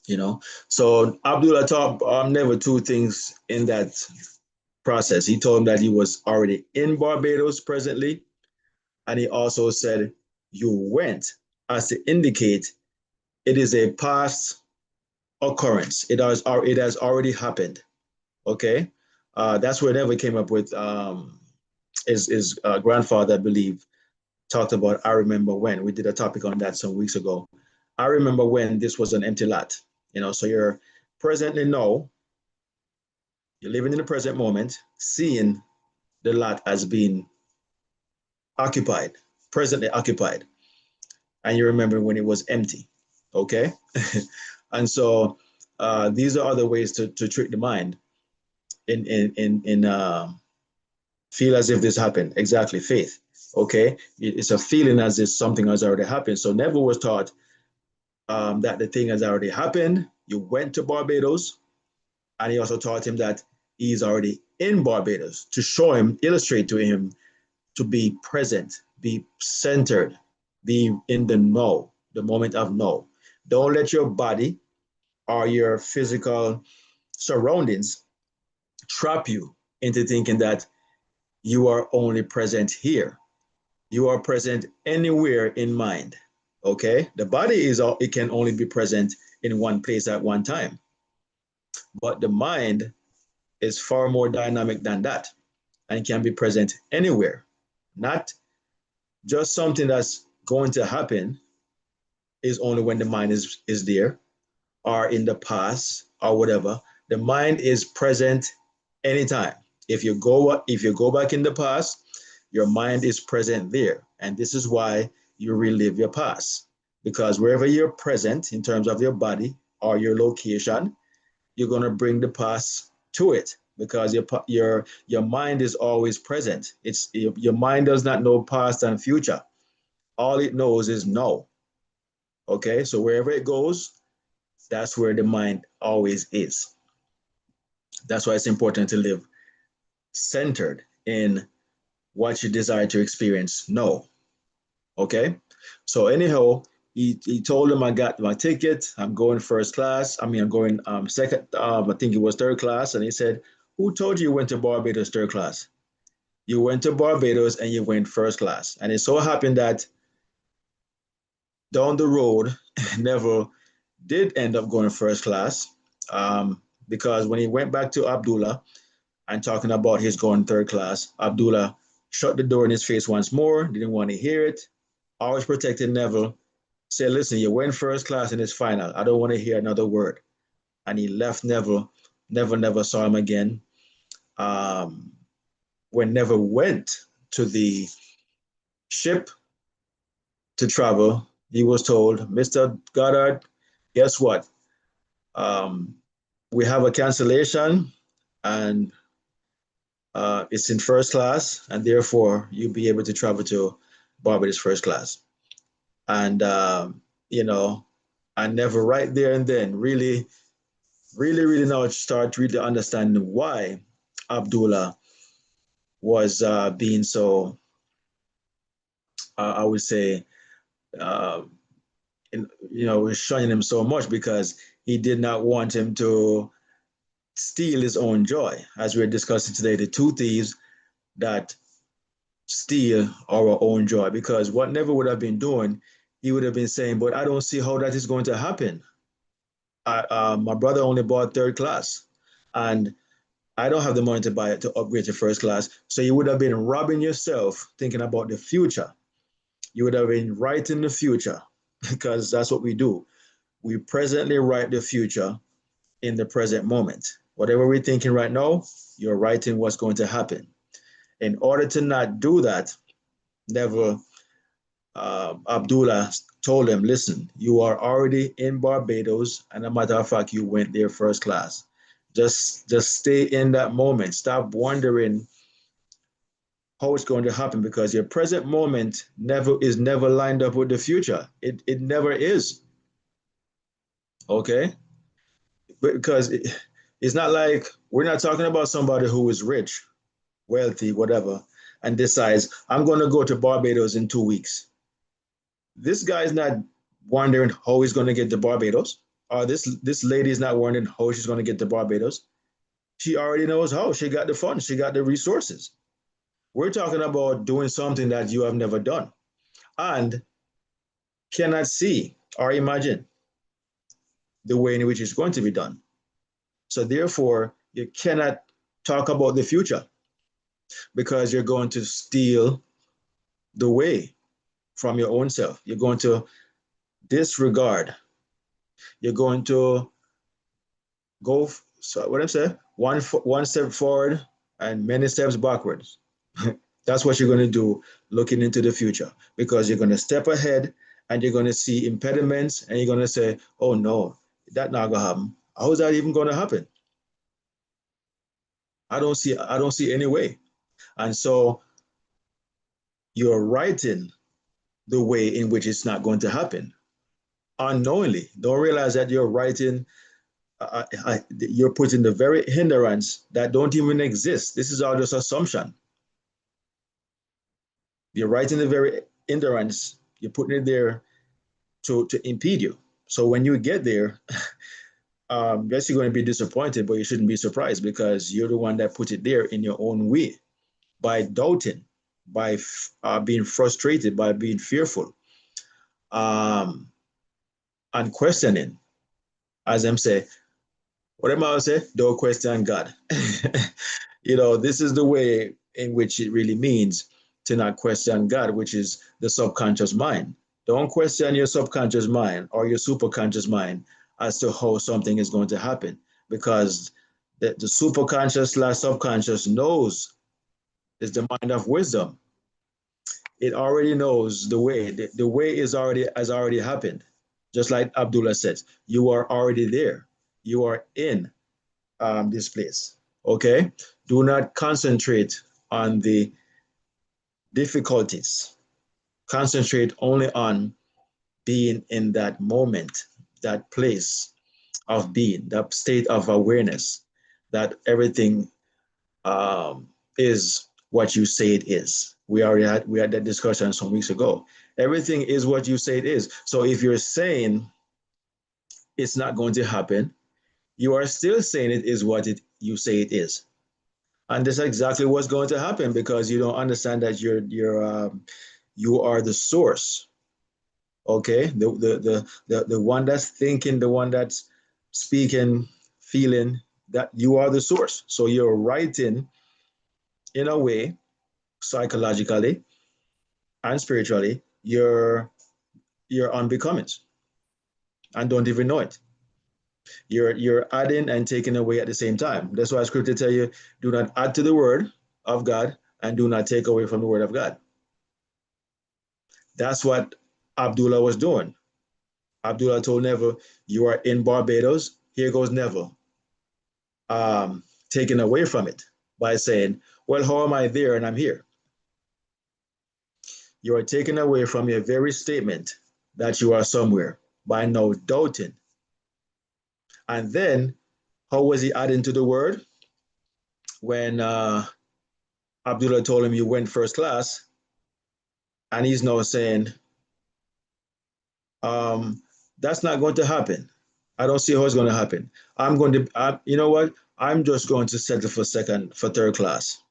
you know. So Abdullah taught Neville two things in that process. He told him that he was already in Barbados presently, and he also said you went, as to indicate it is a past occurrence. It has already happened. Okay, that's where Neville came up with his grandfather, I believe, talked about. I remember when we did a topic on that some weeks ago. I remember when this was an empty lot. You know, so you're presently now. You're living in the present moment, seeing the lot as being occupied, presently occupied, and you remember when it was empty. Okay, and so these are other ways to trick the mind in feel as if this happened. Exactly, faith. Okay, it's a feeling as if something has already happened. So Neville was taught that the thing has already happened. You went to Barbados, and he also taught him that he's already in Barbados to show him, illustrate to him to be present, be centered, be in the now, the moment of now. Don't let your body or your physical surroundings trap you into thinking that you are only present here. You are present anywhere in mind. Okay? The body it can only be present in one place at one time. But the mind is far more dynamic than that and can be present anywhere. Not just something that's going to happen is only when the mind is there or in the past or whatever. The mind is present anytime. If you go back in the past, your mind is present there. And this is why you relive your past. Because wherever you're present in terms of your body or your location, you're going to bring the past to it because your mind is always present. Your mind does not know past and future. All it knows is no. Okay, so wherever it goes, that's where the mind always is. That's why it's important to live centered in what you desire to experience. No. Okay. So anyhow, he told him I got my ticket. I'm going first class. I mean, I'm going second. I think it was third class. And he said, "Who told you you went to Barbados third class? You went to Barbados and you went first class." And it so happened that down the road, Neville did end up going first class because when he went back to Abdullah and talking about his going third class, Abdullah shut the door in his face once more, didn't want to hear it, always protected Neville, said, "Listen, you went first class in this final. I don't want to hear another word." And he left Neville. Neville never saw him again. Um, when Neville went to the ship to travel, he was told, "Mr. Goddard, guess what? Um, we have a cancellation and it's in first class, and therefore you'll be able to travel to Barbados first class." And, you know, I never right there and then really now start really understanding why Abdullah was being so, I would say, uh, was shunning him so much because he did not want him to steal his own joy. As we're discussing today, the two thieves that steal our own joy, because what Never would have been doing, he would have been saying, "But I don't see how that is going to happen. My brother only bought third class, and I don't have the money to buy it to upgrade to first class." So you would have been robbing yourself thinking about the future. You would have been writing the future because that's what we do. We presently write the future in the present moment. Whatever we're thinking right now, you're writing what's going to happen. In order to not do that, Never Abdullah told him, "Listen, you are already in Barbados, and a matter of fact, you went there first class. Just stay in that moment. Stop wondering how it's going to happen because your present moment never lined up with the future. It never is. Okay? Because it's not like we're not talking about somebody who is rich, wealthy, whatever, and decides, I'm going to go to Barbados in 2 weeks. This guy is not wondering how he's going to get to Barbados, or this lady is not wondering how she's going to get to Barbados. She already knows how. She got the funds, she got the resources. We're talking about doing something that you have never done and cannot see or imagine the way in which it's going to be done. So therefore, you cannot talk about the future because you're going to steal the way from your own self. You're going to disregard. You're going to go, so what I'm saying, one step forward and many steps backwards. That's what you're going to do looking into the future, because you're going to step ahead and you're going to see impediments and you're going to say, oh no, that not going to happen. How is that even going to happen? I don't see any way. And so you're writing the way in which it's not going to happen unknowingly. Don't realize that you're writing, you're putting the very hindrance that don't even exist. This is all just assumption. You're writing the very hindrance, you're putting it there to impede you. So when you get there, yes, you're going to be disappointed, but you shouldn't be surprised because you're the one that put it there in your own way by doubting, by being frustrated, by being fearful, um, and questioning. As I'm saying, what am I say? Don't question God. This is the way in which it really means to not question God, which is the subconscious mind. Don't question your subconscious mind or your superconscious mind as to how something is going to happen, because the superconscious slash subconscious knows, is the mind of wisdom. It already knows the way. The way has already happened. Just like Abdullah says, you are already there. You are in this place. Okay? Do not concentrate on the difficulties. Concentrate only on being in that moment, that place of being, that state of awareness, that everything is what you say it is. We had that discussion some weeks ago. Everything is what you say it is. So if you're saying it's not going to happen, you are still saying it is what you say it is. And that's exactly what's going to happen, because you don't understand that you are the source. Okay, the one that's thinking, the one that's speaking, feeling, that you are the source. So you're writing in a way, psychologically and spiritually, you're unbecomings and don't even know it. You're adding and taking away at the same time. That's why scripture tell you, do not add to the word of God and do not take away from the word of God. That's what Abdullah was doing. Abdullah told Neville, you are in Barbados. Here goes Neville, taken away from it by saying, well, how am I there and I'm here? You are taken away from your very statement that you are somewhere by now doubting. And then, how was he adding to the word? When Abdullah told him you went first class, and he's now saying, um, that's not going to happen. I don't see how it's going to happen. You know what? I'm just going to settle for third class.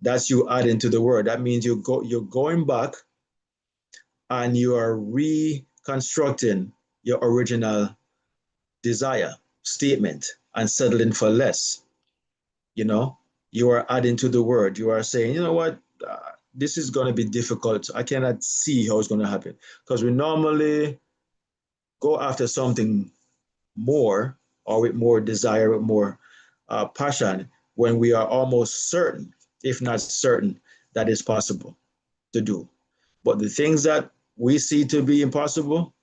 That's you adding to the word. That means you're going back and you are reconstructing your original desire, statement, and settling for less. You know, you are adding to the word. You are saying, you know what? This is going to be difficult. I cannot see how it's going to happen, because we normally go after something more, or with more desire, with more passion, when we are almost certain, if not certain, that it's possible to do. But the things that we see to be impossible,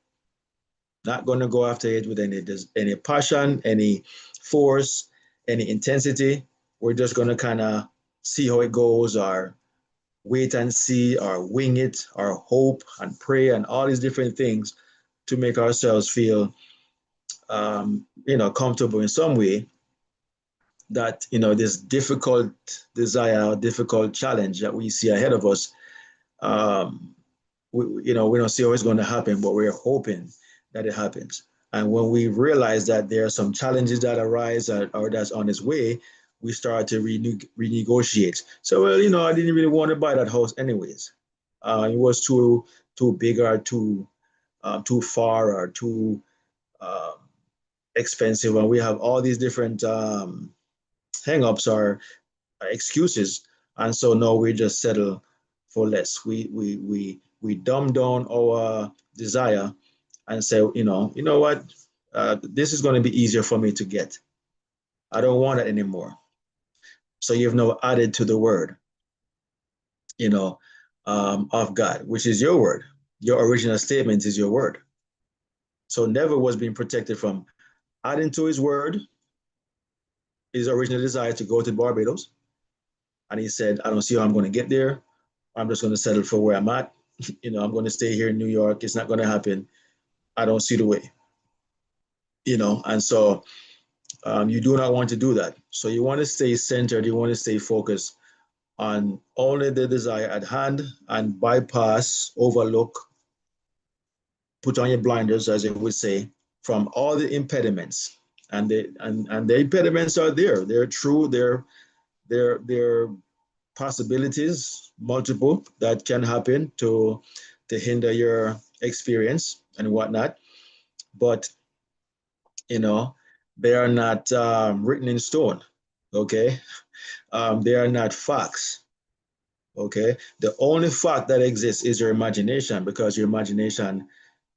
not going to go after it with any passion, any force, any intensity. We're just going to kind of see how it goes, or wait and see, or wing it, or hope and pray, and all these different things to make ourselves feel comfortable in some way, that, this difficult desire, difficult challenge that we see ahead of us, um, we don't see how it's going to happen, but we're hoping that it happens. And when we realize that there are some challenges that arise, or that's on its way, we start to renegotiate. So, well, I didn't really want to buy that house anyways. It was too big, or too far, or too um, expensive, and we have all these different hang-ups or excuses, and so now we just settle for less. We dumb down our desire and say, what, this is going to be easier for me to get. I don't want it anymore. So you've now added to the word, of God, which is your word. Your original statement is your word. So never was being protected from adding to his word, his original desire to go to Barbados. And he said, I don't see how I'm going to get there. I'm just going to settle for where I'm at. I'm going to stay here in New York. It's not going to happen. I don't see the way. And so you do not want to do that. So you want to stay centered. You want to stay focused on only the desire at hand, and bypass, overlook, put on your blinders, as it would say, from all the impediments. And the impediments are there. They're true. They're possibilities, multiple, that can happen to hinder your experience and whatnot. But they are not written in stone. Okay, they are not facts. Okay, the only fact that exists is your imagination, because your imagination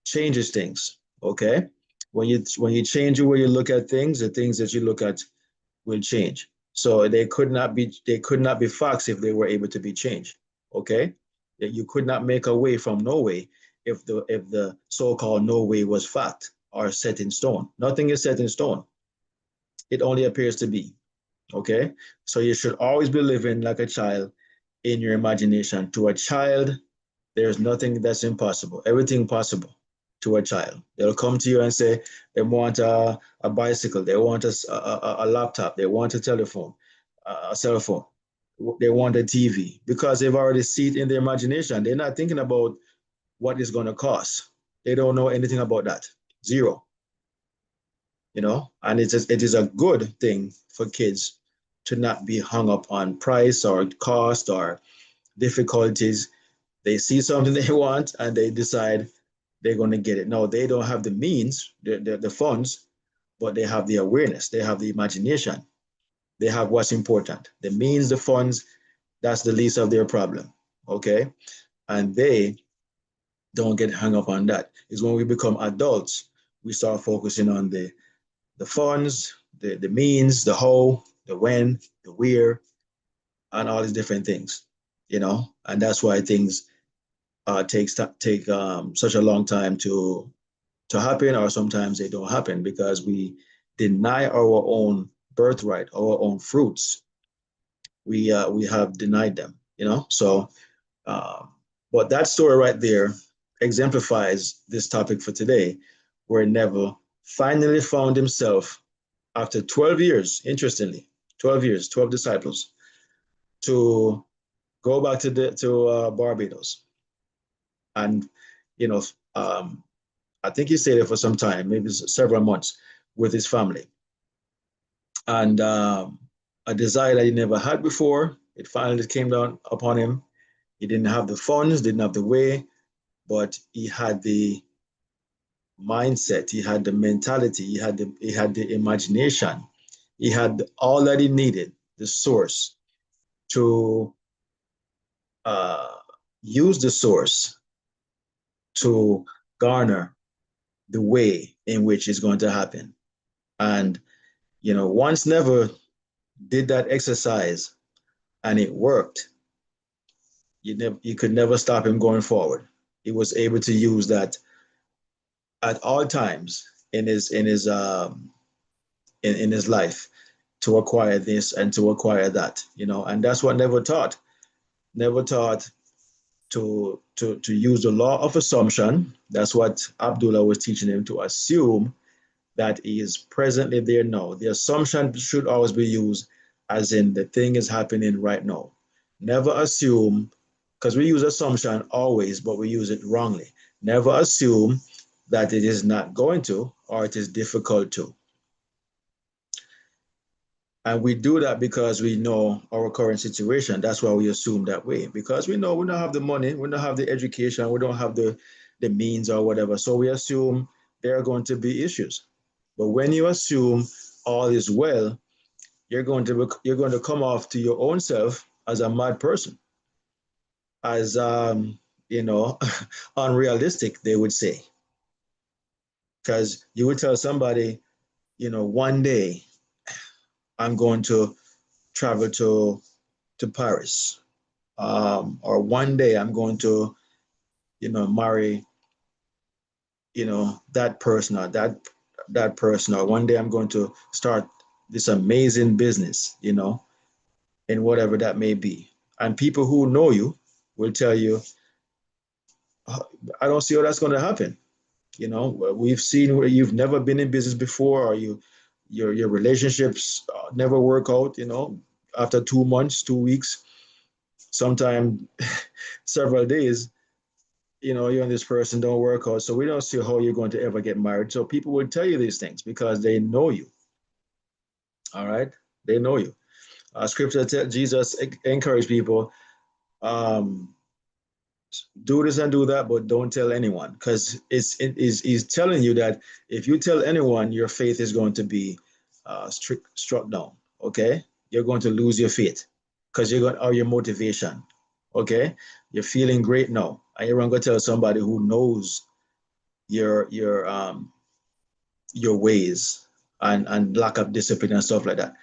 changes things. Okay, when you change the way you look at things, the things that you look at will change. So they could not be facts if they were able to be changed. Okay, that you could not make a way from no way if the so-called no way was fact or set in stone. Nothing is set in stone. It only appears to be. Okay, so you should always be living like a child in your imagination. To a child, there's nothing that's impossible. Everything possible to a child. They'll come to you and say they want a bicycle, they want a laptop, they want a telephone, a cell phone, they want a TV, because they've already seen it in their imagination. They're not thinking about what it's going to cost. They don't know anything about that. Zero. And it is a good thing for kids to not be hung up on price or cost or difficulties. They see something they want and they decide they're going to get it. No, they don't have the means, the funds, but they have the awareness, they have the imagination, they have what's important. The means, the funds, that's the least of their problem. Okay. And they don't get hung up on that. It's when we become adults, we start focusing on the funds, the means, the how, the when, the where, and all these different things, and that's why things take such a long time to happen, or sometimes they don't happen because we deny our own birthright, our own fruits. We have denied them, So, uh, but that story right there exemplifies this topic for today, where Neville finally found himself after 12 years. Interestingly, 12 years, 12 disciples, to go back to Barbados, and you know, um, I think he stayed there for some time, maybe several months, with his family. And a desire that he never had before, it finally came down upon him. He didn't have the funds, didn't have the way, but he had the mindset, he had the mentality, he had the imagination, he had all that he needed, the source, to uh, use the source to garner the way in which it's going to happen. And once Never did that exercise and it worked, you could never stop him going forward. He was able to use that at all times in his life, to acquire this and to acquire that. And that's what Never taught. Never taught to use the law of assumption. That's what Abdullah was teaching him, to assume that is presently there now. The assumption should always be used as in the thing is happening right now. Never assume, because we use assumption always, but we use it wrongly. Never assume that it is not going to or it is difficult to. And we do that because we know our current situation. That's why we assume that way, because we know we don't have the money, we don't have the education, we don't have the means or whatever. So we assume there are going to be issues. But when you assume all is well, you're going to come off to your own self as a mad person, as you know, unrealistic, they would say. Because you would tell somebody, one day I'm going to travel to Paris, or one day I'm going to, marry, that person or that person, or one day I'm going to start this amazing business, and whatever that may be. And people who know you will tell you, I don't see how that's going to happen. We've seen where you've never been in business before, or your relationships never work out, after 2 months, 2 weeks, sometime several days, you and this person don't work out. So we don't see how you're going to ever get married. So people will tell you these things because they know you. All right. They know you. Scripture, Jesus encouraged people, um, do this and do that, but don't tell anyone, because he's telling you that if you tell anyone, your faith is going to be struck down. Okay, you're going to lose your faith because you're going or your motivation. Okay, you're feeling great now, and you're going to tell somebody who knows your ways and lack of discipline and stuff like that.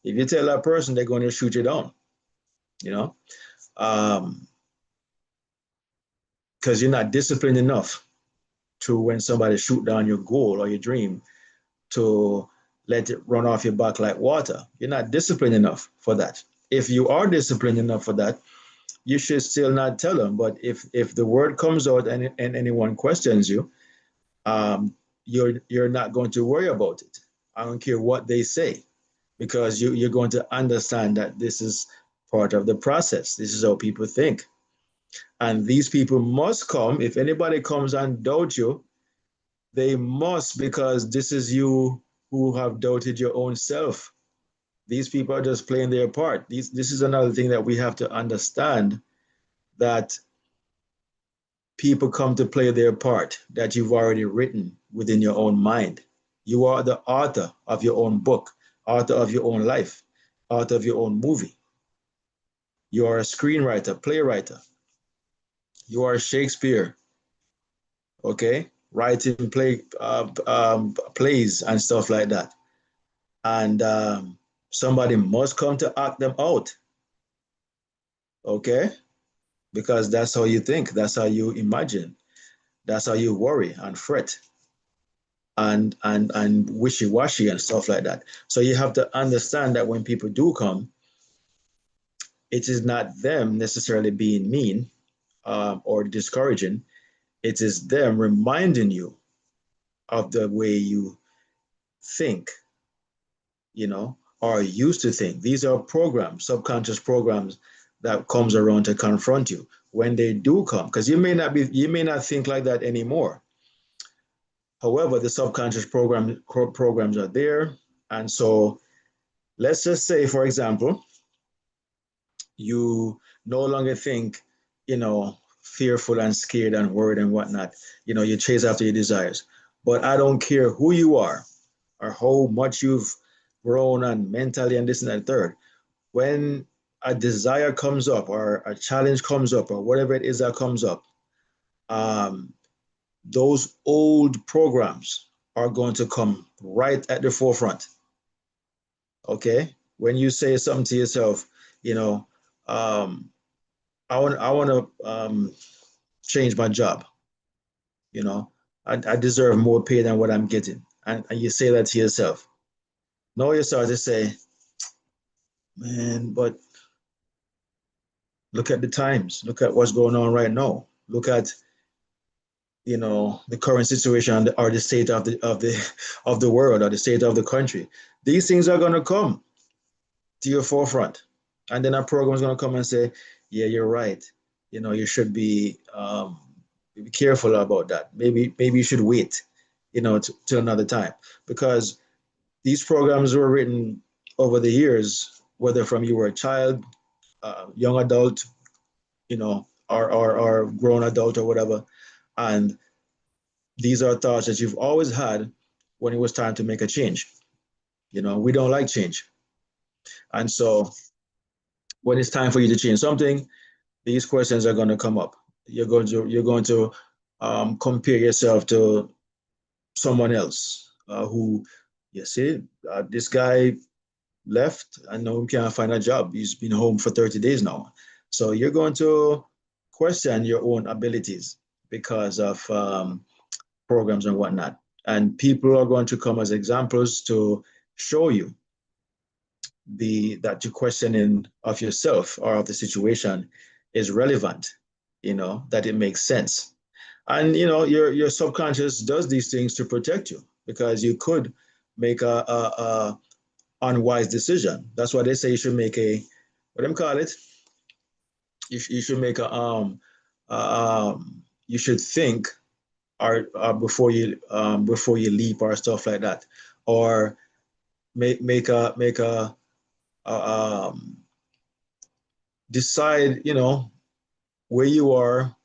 If you tell that person, they're going to shoot you down. You know, because you're not disciplined enough to, when somebody shoot down your goal or your dream, to let it run off your back like water. You're not disciplined enough for that. If you are disciplined enough for that, you should still not tell them. But if the word comes out and anyone questions you, you're not going to worry about it. I don't care what they say, because you're going to understand that this is part of the process. This is how people think. And these people must come. If anybody comes and doubt you, they must, because this is you who have doubted your own self. These people are just playing their part. This is another thing that we have to understand, that people come to play their part that you've already written within your own mind. You are the author of your own book, author of your own life, author of your own movie. You are a screenwriter, playwright. You are Shakespeare, okay? Writing plays and stuff like that. And somebody must come to act them out, okay? Because that's how you think, that's how you imagine, that's how you worry and fret and wishy-washy and stuff like that. So you have to understand that when people do come, it is not them necessarily being mean or discouraging. It is them reminding you of the way you think, or used to think. These are programs, subconscious programs, that comes around to confront you when they do come, because you may not think like that anymore. However, the subconscious programs are there. And so let's just say, for example, you no longer think, fearful and scared and worried and whatnot. You chase after your desires. But I don't care who you are or how much you've grown and mentally and this and that third. When a desire comes up or a challenge comes up or whatever it is that comes up, um, those old programs are going to come right at the forefront. Okay, when you say something to yourself, um, I want to change my job. I deserve more pay than what I'm getting, and you say that to yourself. Now you start to say, man, but look at the times. Look at what's going on right now. Look at, the current situation or the state of the world or the state of the country. These things are going to come to your forefront, and then our program is going to come and say, yeah, you're right. You should be careful about that. Maybe you should wait, till another time, because these programs were written over the years, whether from you were a child, young adult, or grown adult or whatever. And these are thoughts that you've always had when it was time to make a change. We don't like change. And so when it's time for you to change something, these questions are going to come up. You're going to compare yourself to someone else who, you see, this guy left. I know he can't find a job. He's been home for 30 days now. So you're going to question your own abilities because of programs and whatnot. And people are going to come as examples to show you that your questioning of yourself or of the situation is relevant, that it makes sense. And your subconscious does these things to protect you, because you could make a unwise decision. That's why they say you should make what do you call it? You should make you should think or before you leap or stuff like that, or make a decide, where you are.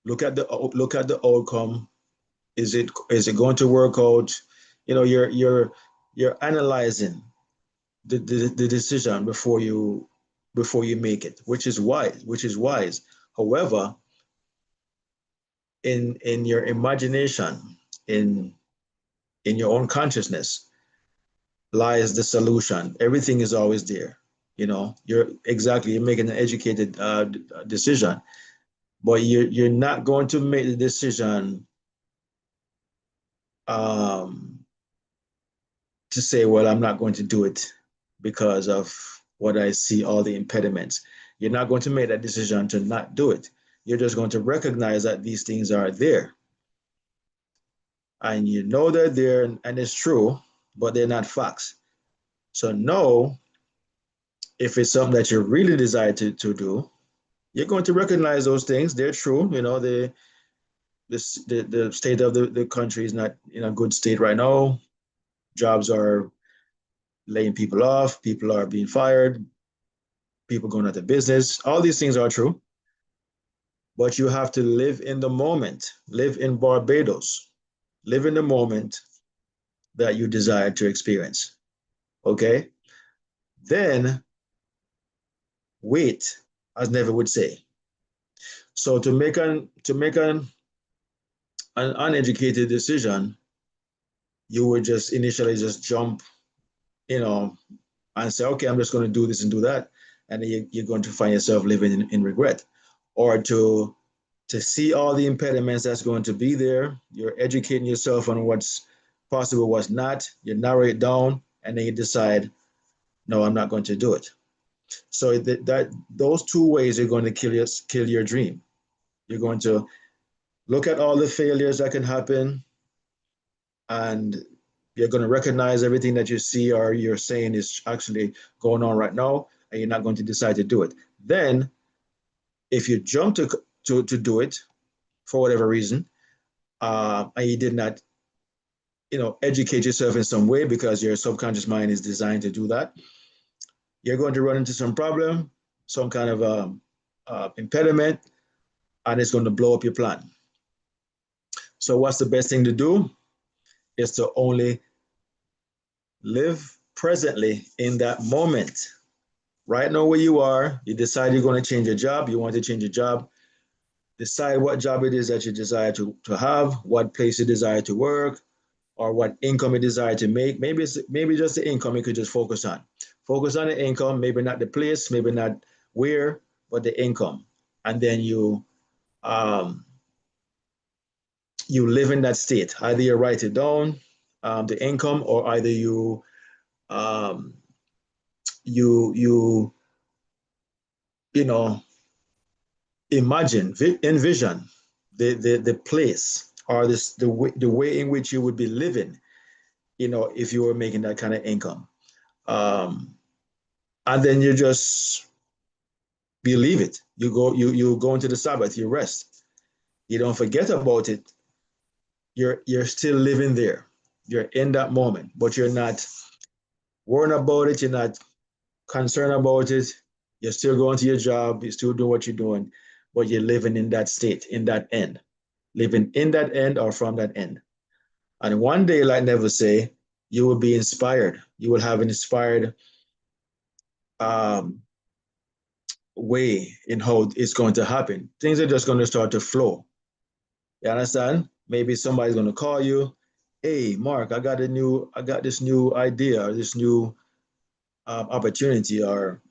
Look at the outcome. Is it going to work out? You're analyzing the decision before you make it, which is wise. However, in your imagination, in your own consciousness, lies the solution. Everything is always there. You're making an educated decision, but you're not going to make the decision um, to say, well, I'm not going to do it because of what I see, all the impediments. You're not going to make that decision to not do it. You're just going to recognize that these things are there. And they're there, and it's true, but they're not facts. So know if it's something that you really desire to do, you're going to recognize those things. They're true. The state of the country is not in a good state right now. Jobs are laying people off, people are being fired, people going out of business. All these things are true. But you have to live in the moment, live in Barbados, live in the moment that you desire to experience. Okay? Then wait, as Never would say. So to make an uneducated decision, you would just initially just jump, and say, okay, I'm just going to do this and do that. And then you're going to find yourself living in regret. Or to see all the impediments that's going to be there, you're educating yourself on what's possible, what's not, you narrow it down, and then you decide, no, I'm not going to do it. So those two ways are going to kill your dream. You're going to look at all the failures that can happen, and you're going to recognize everything that you see or you're saying is actually going on right now, and you're not going to decide to do it. Then, if you jump to do it for whatever reason, and you did not, educate yourself in some way, because your subconscious mind is designed to do that, you're going to run into some problem, some kind of impediment, and it's going to blow up your plan. So what's the best thing to do? Is to only live presently in that moment. Right now where you are, you decide you're going to change your job, you want to change your job, decide what job it is that you desire to have, what place you desire to work, or what income you desire to make. Maybe just the income you could just focus on. Focus on the income, maybe not the place, maybe not where, but the income. And then you live in that state. Either you write it down, the income, or either um, you you know envision the place or the way in which you would be living, if you were making that kind of income. And then you just believe it. You go into the Sabbath, you rest. You don't forget about it. You're still living there. You're in that moment, but you're not worrying about it. You're not concerned about it. You're still going to your job. You're still doing what you're doing, but you're living in that state, in that end, living in that end or from that end. And one day, like Never say, you will be inspired. You will have an inspired um, way in how it's going to happen. Things are just going to start to flow. You understand? Maybe somebody's going to call you. Hey, Mark, I got this new idea, or this new opportunity, or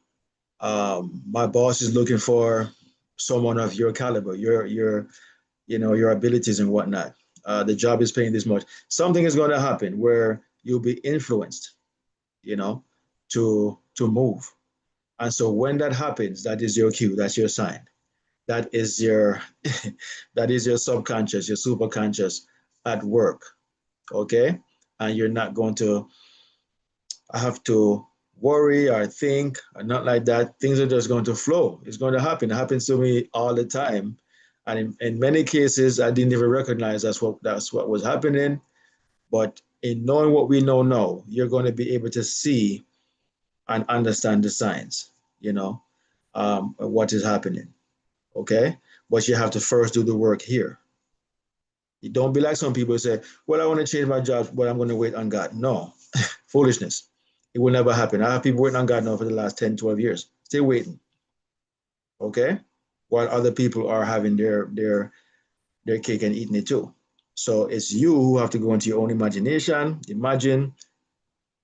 my boss is looking for someone of your caliber, your abilities and whatnot. The job is paying this much. Something is going to happen where you'll be influenced, to move. And so when that happens, that is your cue. That's your sign. That is your that is your subconscious, your superconscious at work. Okay, and you're not going to have to worry or think or not like that. Things are just going to flow. It's going to happen. It happens to me all the time. And in many cases, I didn't even recognize that's what was happening. But in knowing what we know now, you're going to be able to see and understand the signs, what is happening. Okay? But you have to first do the work here. You don't be like some people who say, well, I want to change my job, but I'm going to wait on God. No, foolishness. It will never happen. I have people waiting on God now for the last 10, 12 years. Still waiting. Okay? While other people are having their cake and eating it too. So it's you who have to go into your own imagination, imagine,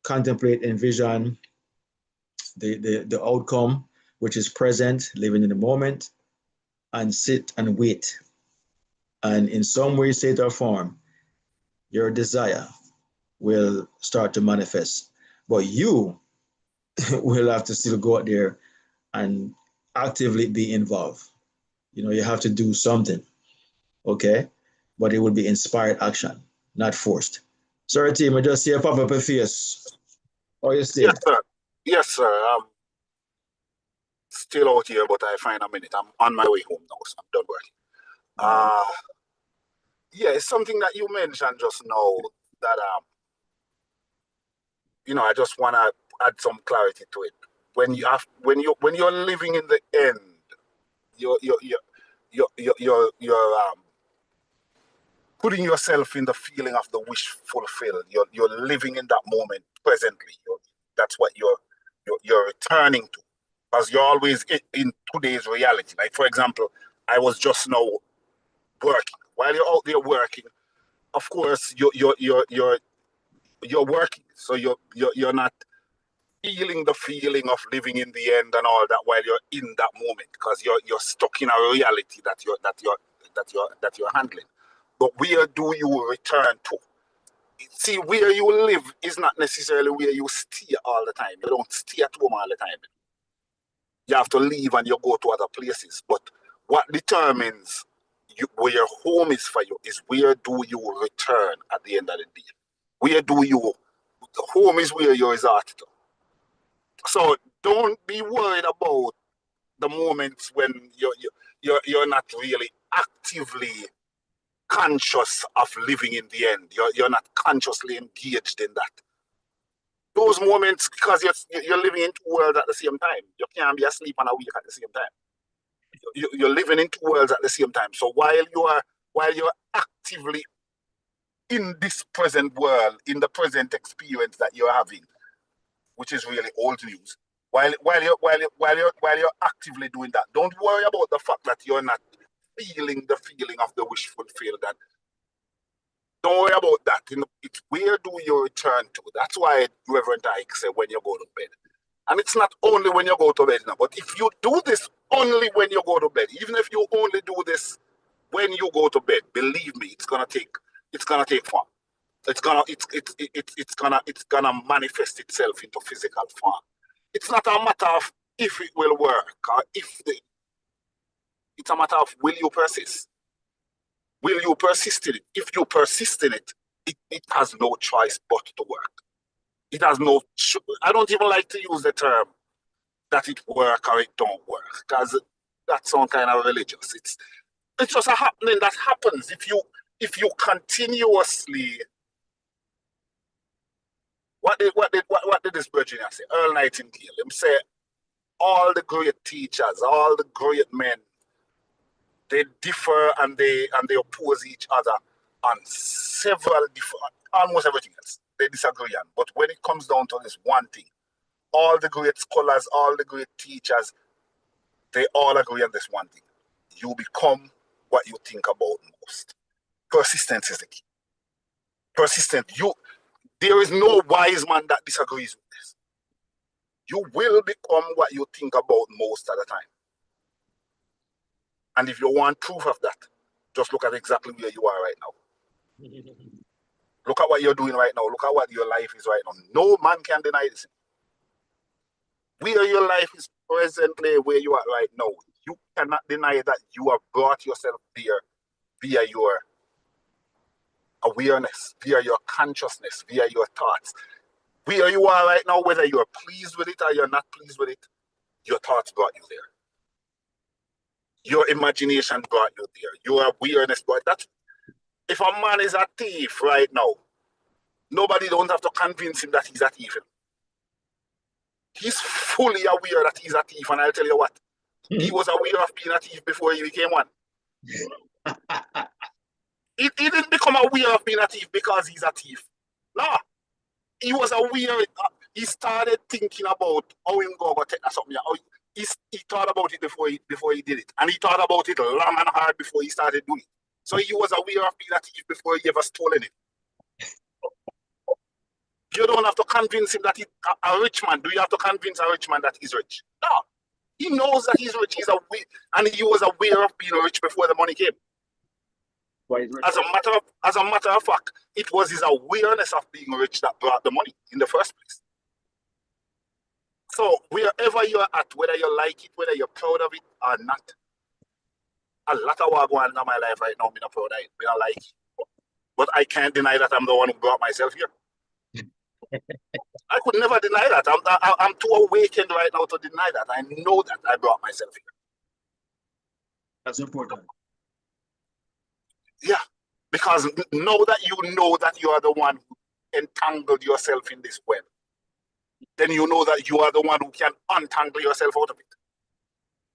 contemplate, envision the outcome, which is present, living in the moment, and sit and wait. And in some way, state, or form, your desire will start to manifest. But you will have to still go out there and actively be involved. You have to do something, okay? But it will be inspired action, not forced. Sorry, team, I just see a pop up a face. How you Yes, still? sir. Yes, sir. I'm still out here, but I find a minute. I'm on my way home now, so I'm done working. Yeah, it's something that you mentioned just now that I just want to add some clarity to it. When you're living in the end, you're putting yourself in the feeling of the wish fulfilled. You're living in that moment presently. That's what you're returning to, because you're always in today's reality. Like, for example, I was just now working. While you're out there working, of course you're working, so you're not feeling the feeling of living in the end and all that while you're in that moment, because you're stuck in a reality that you're handling. But where do you return to? See, where you live is not necessarily where you stay all the time. You don't stay at home all the time. You have to leave and you go to other places. But what determines where your home is for you is where do you return at the end of the day. Where do you? Home is where you resort to. So don't be worried about the moments when you're not really actively conscious of living in the end. You're not consciously engaged in that. Those moments, because you're living in two worlds at the same time. You can't be asleep and awake at the same time. You're living in two worlds at the same time. So while you're actively in this present world, in the present experience that you're having, which is really old news, while you're actively doing that, don't worry about the fact that you're not feeling the feeling of the wish fulfilled. That don't worry about that. It's where do you return to? That's why Reverend Ike said when you go to bed. And it's not only when you go to bed now, but if you do this only when you go to bed, even if you only do this when you go to bed, believe me, it's gonna take form. It's gonna manifest itself into physical form. It's not a matter of if it will work or it's a matter of will you persist. Will you persist in it? If you persist in it, it has no choice but to work. It has no, I don't even like to use the term that it work or it don't work, because that's some kind of religious. It's just a happening that happens if you continuously. What did this Virginia say? Earl Nightingale. Him say all the great teachers, all the great men, they differ and they oppose each other on several different, almost everything else. They disagree on. But when it comes down to this one thing, all the great scholars, all the great teachers, they all agree on this one thing. You become what you think about most. Persistence is the key. Persistent. There is no wise man that disagrees with this. You will become what you think about most at the time. And if you want proof of that, just look at exactly where you are right now. Look at what you're doing right now. Look at what your life is right now. No man can deny this. Where your life is presently, where you are right now, you cannot deny that you have brought yourself there via your awareness, via your consciousness, via your thoughts. Where you are right now, whether you're pleased with it or you're not pleased with it, your thoughts brought you there. Your imagination brought you there. Your awareness brought that. If a man is a thief right now, nobody don't have to convince him that he's a thief. He's fully aware that he's a thief, and I'll tell you what, he was aware of being a thief before he became one. He didn't become aware of being a thief because he's a thief. No. He was aware, he started thinking about how he go take something. He thought about it before he did it. And he thought about it long and hard before he started doing it. So he was aware of being a thief before he ever stolen it. You don't have to convince him that he's a rich man. Do you have to convince a rich man that he's rich? No. He knows that he's rich. And he was aware of being rich before the money came. As a matter of fact, it was his awareness of being rich that brought the money in the first place. So wherever you're at, whether you like it, whether you're proud of it or not, a lot of what going on in my life right now, I'm not proud of it, I don't like it. But I can't deny that I'm the one who brought myself here. I could never deny that. I'm too awakened right now to deny that. I know that I brought myself here. That's important. Yeah, because now that you know that you are the one who entangled yourself in this web, then you know that you are the one who can untangle yourself out of it.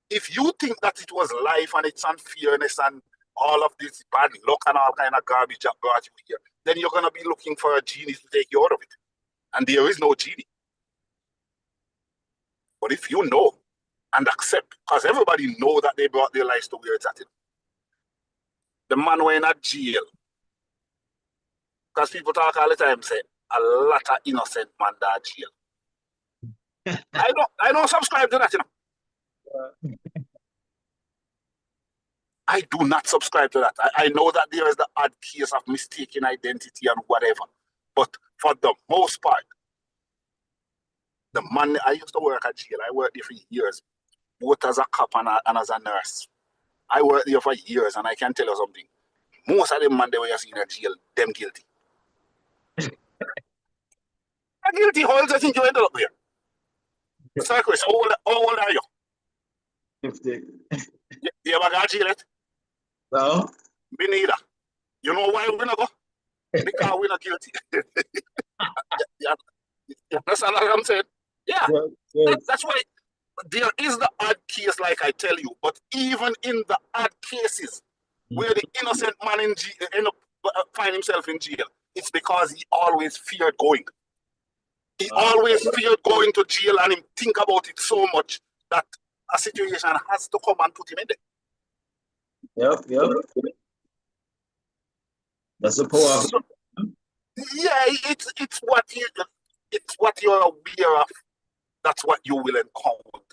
If you think that it was life and it's unfairness and all of this bad luck and all kind of garbage that brought you here, then you're going to be looking for a genie to take you out of it. And there is no genie. But if you know and accept, because everybody know that they brought their lives to where it's at. The man went in a jail. Because people talk all the time, say, a lot of innocent man that jail. I don't subscribe to that, you know. I do not subscribe to that. I know that there is the odd case of mistaken identity and whatever. But for the most part, the man, I used to work at jail. I worked there for years, both as a cop and as a nurse. I worked there for years, and I can tell you something. Most of them man they were seen in jail, them guilty. Guilty, how else I think you ended up here? Sir Chris, how old are you? 50. You ever got jail yet? No. Me neither. You know why we're not go? Because we're not guilty. Yeah. That's all I'm saying. Yeah. That's why there is the odd case, like I tell you, but even in the odd cases where the innocent man in jail end up find himself in jail, it's because he always feared going. He always feared going to jail, and him think about it so much that a situation has to come and put him in there. Yep. That's the power. So, yeah, it's what you're aware of. That's what you will encounter.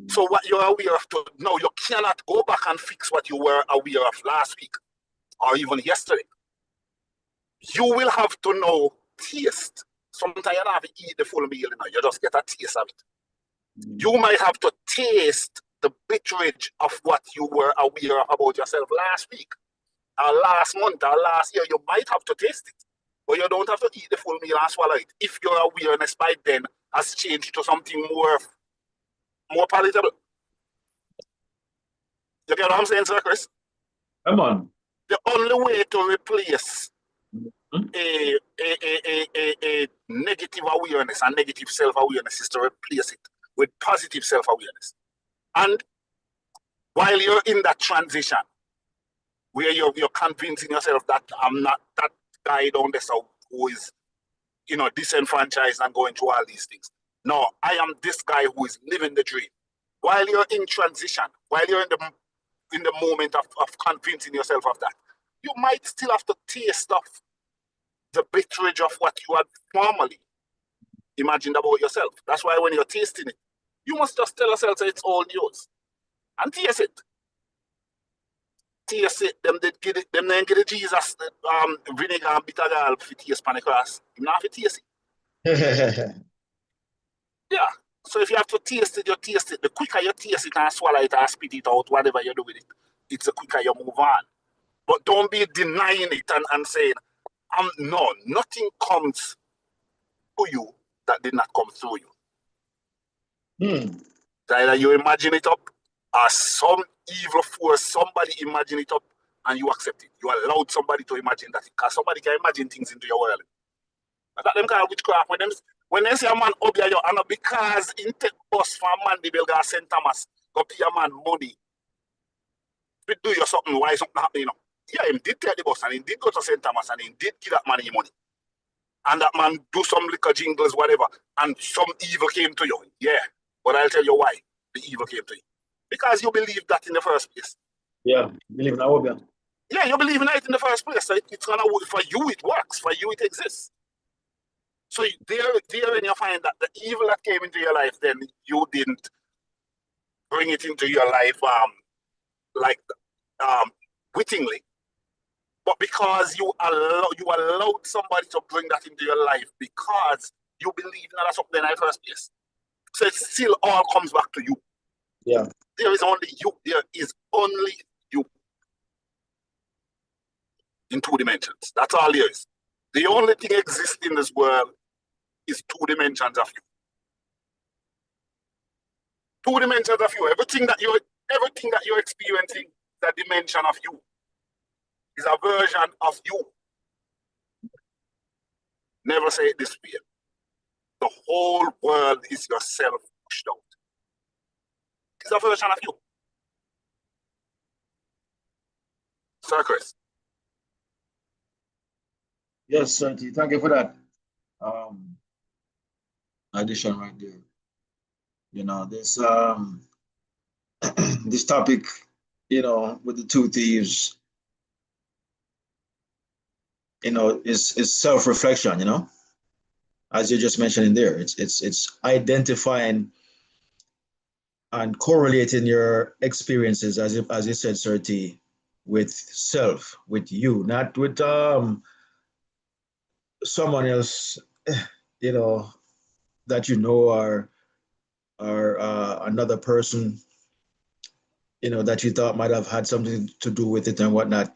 So what you're aware of now, you cannot go back and fix what you were aware of last week or even yesterday. You will have to now taste. Sometimes you don't have to eat the full meal, you know, you just get a taste of it. You might have to taste the bitterage of what you were aware of about yourself last week. last month or last year, you might have to taste it. But you don't have to eat the full meal and swallow it. If your awareness by then has changed to something more palatable. You get what I'm saying, Sir Chris? Come on. The only way to replace Hmm? a negative awareness and negative self-awareness is to replace it with positive self-awareness. And while you're in that transition, where you're convincing yourself that I'm not that guy down there who is, disenfranchised and going through all these things. No, I am this guy who is living the dream. While you're in transition, while you're in the moment of convincing yourself of that, you might still have to taste of the bitterage of what you had formerly imagined about yourself. That's why when you're tasting it, you must just tell yourself that it's all yours. And taste it. Taste it. Them then get the Jesus vinegar and bitter gall for taste pan the cross. You not have to taste it. Yeah. So if you have to taste it, you taste it. The quicker you taste it and swallow it and spit it out, whatever you do with it, it's the quicker you move on. But don't be denying it and saying, no, nothing comes to you that did not come through you. Either you imagine it up, or some evil force, somebody imagine it up, and you accept it. You allowed somebody to imagine that, because somebody can imagine things into your world. But that them kind of witchcraft, when they say a man up here, and because in take bus from Mandeville, go St. Thomas, go pay a man money, to do you something, why something happening, Yeah, he did take the bus, and he did go to St. Thomas, and he did give that man money. And that man do some liquor jingles, whatever, and some evil came to you. Yeah, but I'll tell you why the evil came to you. Because you believe that in the first place. Yeah, believe in that. Yeah, you believe in it in the first place. So it's gonna work for you. It works for you. It exists. So there, when you find that the evil that came into your life, then you didn't bring it into your life, wittingly, but because you allowed somebody to bring that into your life because you believe in that something in the first place. So it still all comes back to you. Yeah. There is only you. There is only you in 2 dimensions. That's all there is. The only thing exists in this world is 2 dimensions of you. 2 dimensions of you. Everything that you're experiencing is a dimension of you. Is a version of you. Never say it this way. The whole world is yourself pushed out. It's a version of you. Sir Chris. Yes, sir. Thank you for that. Addition right there. This this topic, with the 2 thieves, is self-reflection, as you just mentioned in there. It's identifying and correlating your experiences, as you said, Sir T, with self, with you, not with someone else, that or another person, that you thought might have had something to do with it and whatnot.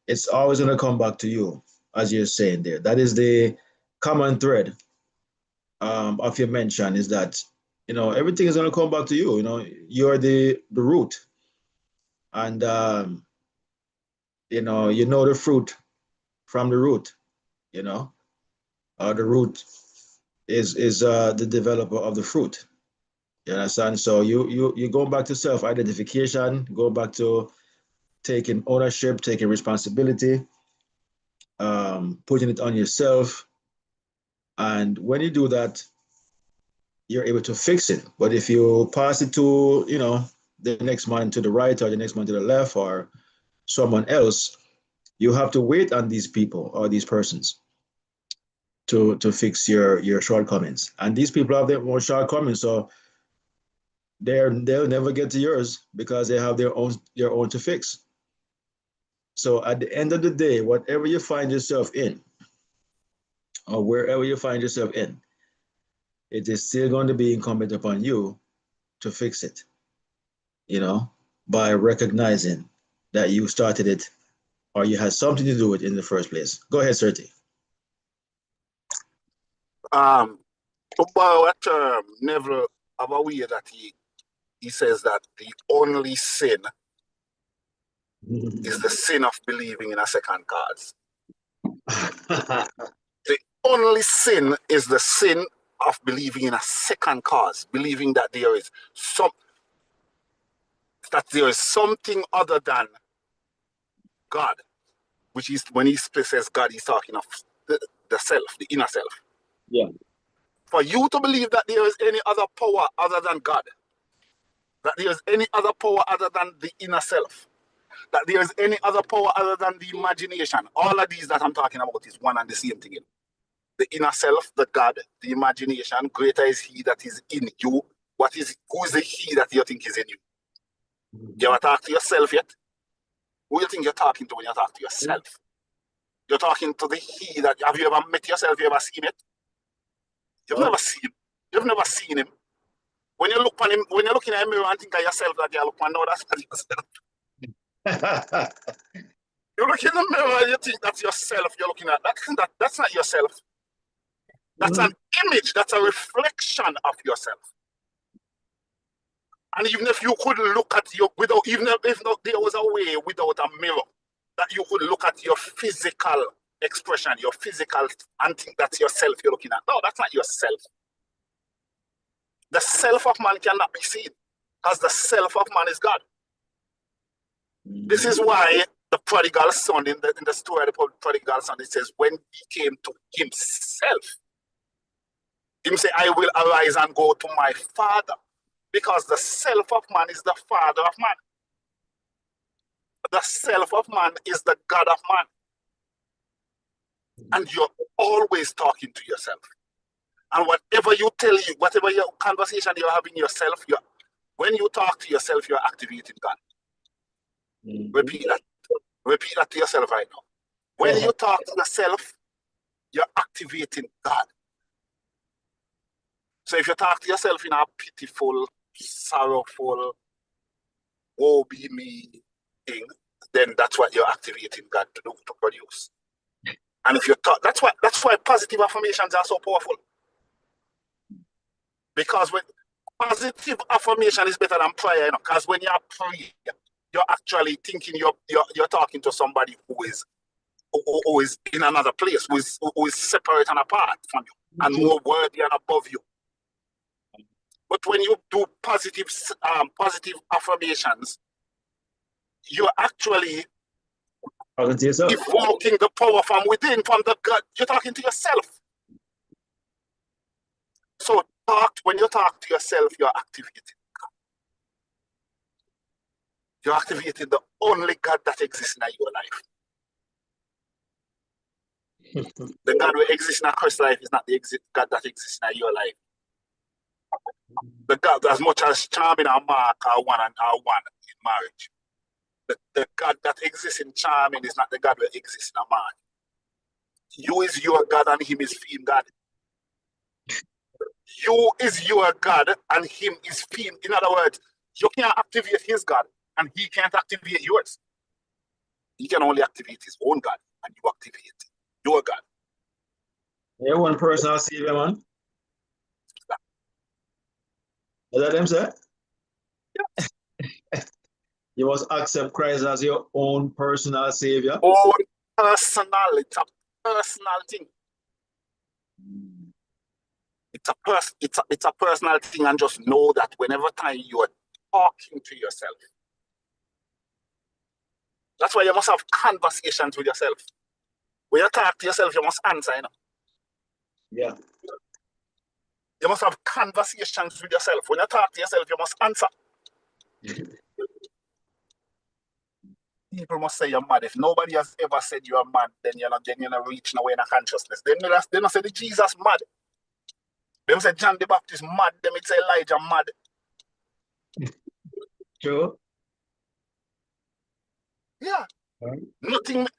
It's always going to come back to you, as you're saying there. That is the common thread of your mention, is that everything is going to come back to you. You're the root, and the fruit from the root. The root is the developer of the fruit. You understand? So you go back to self-identification, go back to taking ownership, taking responsibility, putting it on yourself. And when you do that, you're able to fix it. But if you pass it to, the next man to the right or the next man to the left or someone else, you have to wait on these people or these persons to fix your shortcomings. And these people have their own shortcomings, so they'll never get to yours because they have their own to fix. So at the end of the day, whatever you find yourself in, or wherever you find yourself in, it is still going to be incumbent upon you to fix it, by recognizing that you started it or you had something to do with it in the first place. Go ahead, Serti. To borrow a term, Neville have a way that he says that the only sin is the sin of believing in a second cause. The only sin is the sin of believing in a second cause, believing that there is something other than God, which is when he says God, he's talking of the self, the inner self. Yeah. For you to believe that there is any other power other than God, that there is any other power other than the inner self, that there is any other power other than the imagination, all of these that I'm talking about is one and the same thing. The inner self, the God, the imagination, greater is he that is in you. Who is the he that you think is in you? You ever talk to yourself yet? Who you think you're talking to when you talk to yourself? You're talking to the he that, have you ever met yourself? You ever seen it? You've never seen him. You've never seen him. When you look on him, when you're looking at a mirror and think of yourself, that you look on, no, that's not yourself. You look in the mirror and you think that's yourself you're looking at. That's not yourself. That's an image, that's a reflection of yourself. And even if you could look at your, even if there was a way without a mirror, that you could look at your physical expression, your physical, and think that's yourself you're looking at. No, that's not yourself. The self of man cannot be seen, because the self of man is God. This is why the prodigal son, in the story of the prodigal son, it says, when he came to himself, he said, I will arise and go to my father. Because the self of man is the father of man. The self of man is the God of man. And you're always talking to yourself. And whatever you tell you, whatever your conversation you're having yourself, when you talk to yourself, you're activating God. Repeat that. Repeat that to yourself right now. When you talk to yourself, you're activating God. So if you talk to yourself in a pitiful, sorrowful, woe be me thing, then that's what you're activating God to do, to produce. And if you talk, that's why positive affirmations are so powerful. Because when positive affirmation is better than prayer, because when you're praying, you're actually thinking you're talking to somebody who is in another place, who is separate and apart from you, and more worthy and above you. But when you do positive affirmations, you're actually evoking the power from within, from the God. You're talking to yourself. So when you talk to yourself, you're activating God. You're activating the only God that exists in your life. The God that exists in Christ's life is not the God that exists in your life. The God, as much as Charming and Mark are one in marriage, the God that exists in Charming is not the God that exists in a man. You is your God and him is him God. You is your God and him is him. In other words, you can't activate his God and he can't activate yours. He can only activate his own God and you activate your God. Yeah, one personal savior, man. Is that them, sir? Yeah. You must accept Christ as your own personal savior. Own personal, it's a personal thing. It's a personal thing, and just know that whenever time you are talking to yourself, that's why you must have conversations with yourself. When you talk to yourself, you must answer, Yeah. You must have conversations with yourself. When you talk to yourself, you must answer. People must say you're mad. If nobody has ever said you're mad, then you're not reaching away in a consciousness. They don't say the Jesus mad. They say John the Baptist mad. They say Elijah mad. True. Yeah. Nothing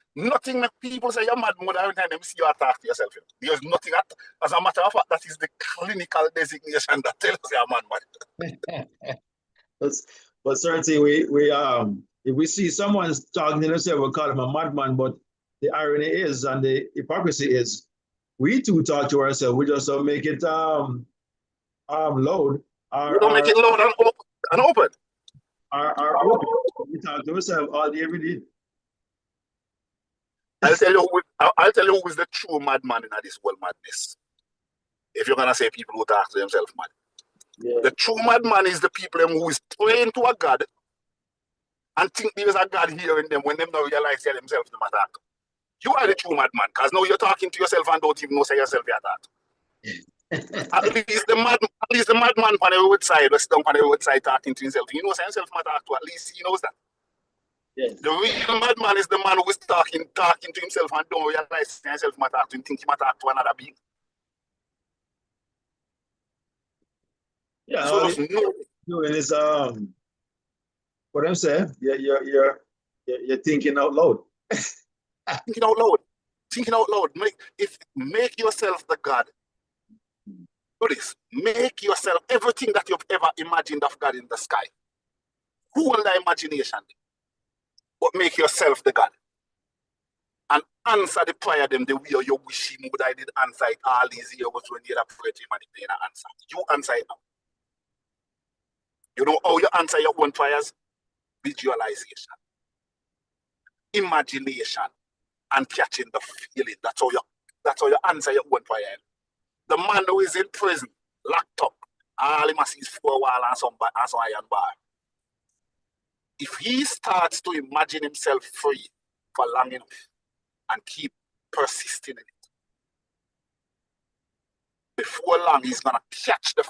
make people say you're mad more than every time they see you talk to yourself. There's nothing as a matter of fact, that is the clinical designation that tells you you're mad. But certainly we if we see someone talking to themselves, we'll call them a madman. But the irony is, and the hypocrisy is, we too talk to ourselves. We just don't make it loud. We don't make it loud and open. Our open. We talk to ourselves all day, every day. I'll tell you who is the true madman in this world madness. If you're gonna say people who talk to themselves mad. Yeah. The true madman is the people who is praying to a God and think there is a God hearing them when them don't realize they themselves the matter. You are the true madman, because now you're talking to yourself and don't even know say yourself you're that. At least the madman on the roadside, was down on the roadside talking to himself. You know, say himself matter to, at least he knows that. Yes. The real madman is the man who is talking to himself and don't realize himself matter to him, think he matter to another being. Yeah, So all just know. doing is what I'm saying. You're thinking out loud. Thinking out loud. Thinking out loud. Make yourself the God. Do this. Make yourself everything that you've ever imagined of God in the sky. Who will the imagination? But make yourself the God. And answer the prayer them the way you wish him would I did answer it all these years when you had prayed to him and he didn't answer. You answer it now. You know how you answer your own prayers? Visualization, imagination, and catching the feeling. That's how you answer your own prayer. The man who is in prison, locked up, all he must see is 4 walls and some iron bar. If he starts to imagine himself free for long enough and keep persisting in it, before long he's gonna catch the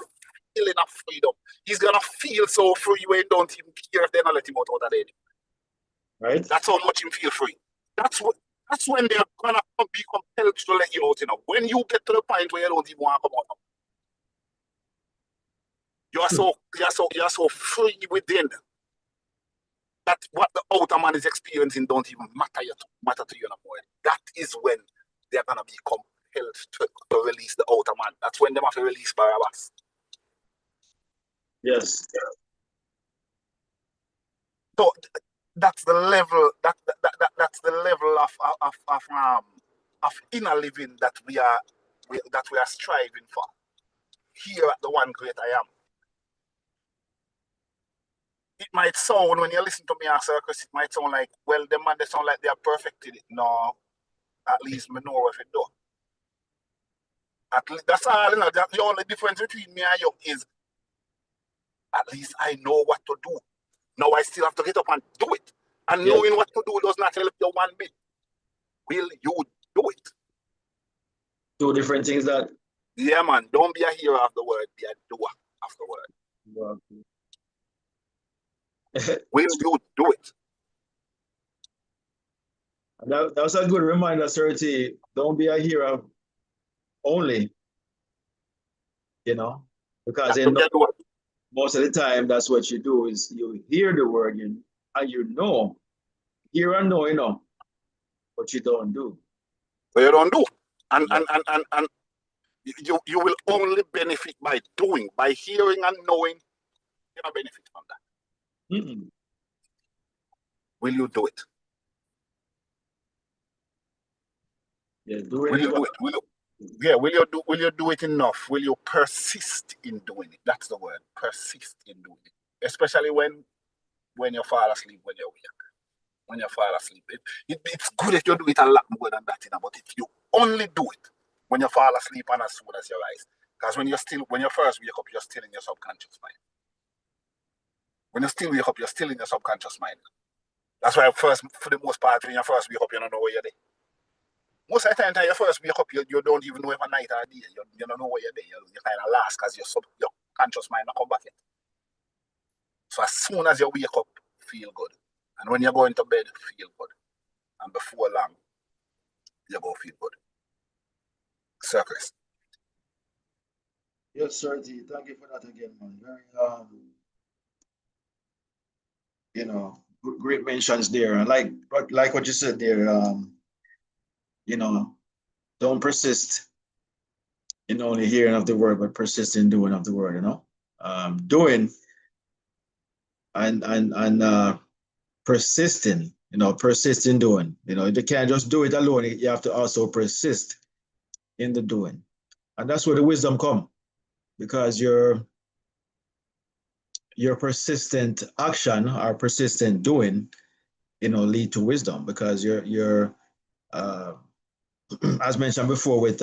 feeling of freedom. He's gonna feel so free when he don't even care if they're not let him out of there. Right? That's how much him feel free. That's when they're gonna be compelled to let you out. You know, when you get to the point where you don't even want to come out. You're so free within that what the outer man is experiencing don't even matter to you no more. That is when they're gonna be compelled to release the outer man. That's when they have to release Barabbas. Yes. So that's the level. That's the level of inner living that we are striving for here at the One Great I Am. It might sound, when you listen to me answer, because it might sound like, well, the man, they sound like they are perfected it. No, at least me know what it do. At least that's all. You know, the only difference between me and you is at least I know what to do. Now I still have to get up and do it. And knowing what to do does not help you one bit. Will you do it? 2 different things that. Yeah, man. Don't be a hero of the word, be a doer of the word. Will you do it? That was a good reminder, Sir T. Don't be a hero only, you know, because most of the time that's what you do is you hear the word and you know, hear and know, you know, but you don't do. But you don't do. And you will only benefit by doing, by hearing and knowing. You don't benefit from that. Mm-mm. Will you do it? Yeah, will you do it? Will you do it enough? Will you persist in doing it? That's the word. Persist in doing it. Especially when you fall asleep, when you're weak. When you fall asleep. It's good if you do it a lot more than that, but if you only do it when you fall asleep and as soon as you rise. Because when you first wake up, you're still in your subconscious mind. When you still wake up, you're still in your subconscious mind. That's why for the most part, when you first wake up, you don't know where you're there. Most of the time, you first wake up, you don't even know if a night or a day. You don't know where you're there. You're kind of lost because your conscious mind not come back yet. So as soon as you wake up, feel good. And when you're going to bed, feel good. And before long, you're going to feel good. Circus. Yes, sir. Thank you for that again, man. Very, you know, great mentions there. And like what you said there, you know, don't persist in only hearing of the word, but persist in doing of the word, you know. Doing and persisting, persist in doing. You can't just do it alone. You have to also persist in the doing. And that's where the wisdom come, because your persistent action or persistent doing, lead to wisdom, because you're as mentioned before with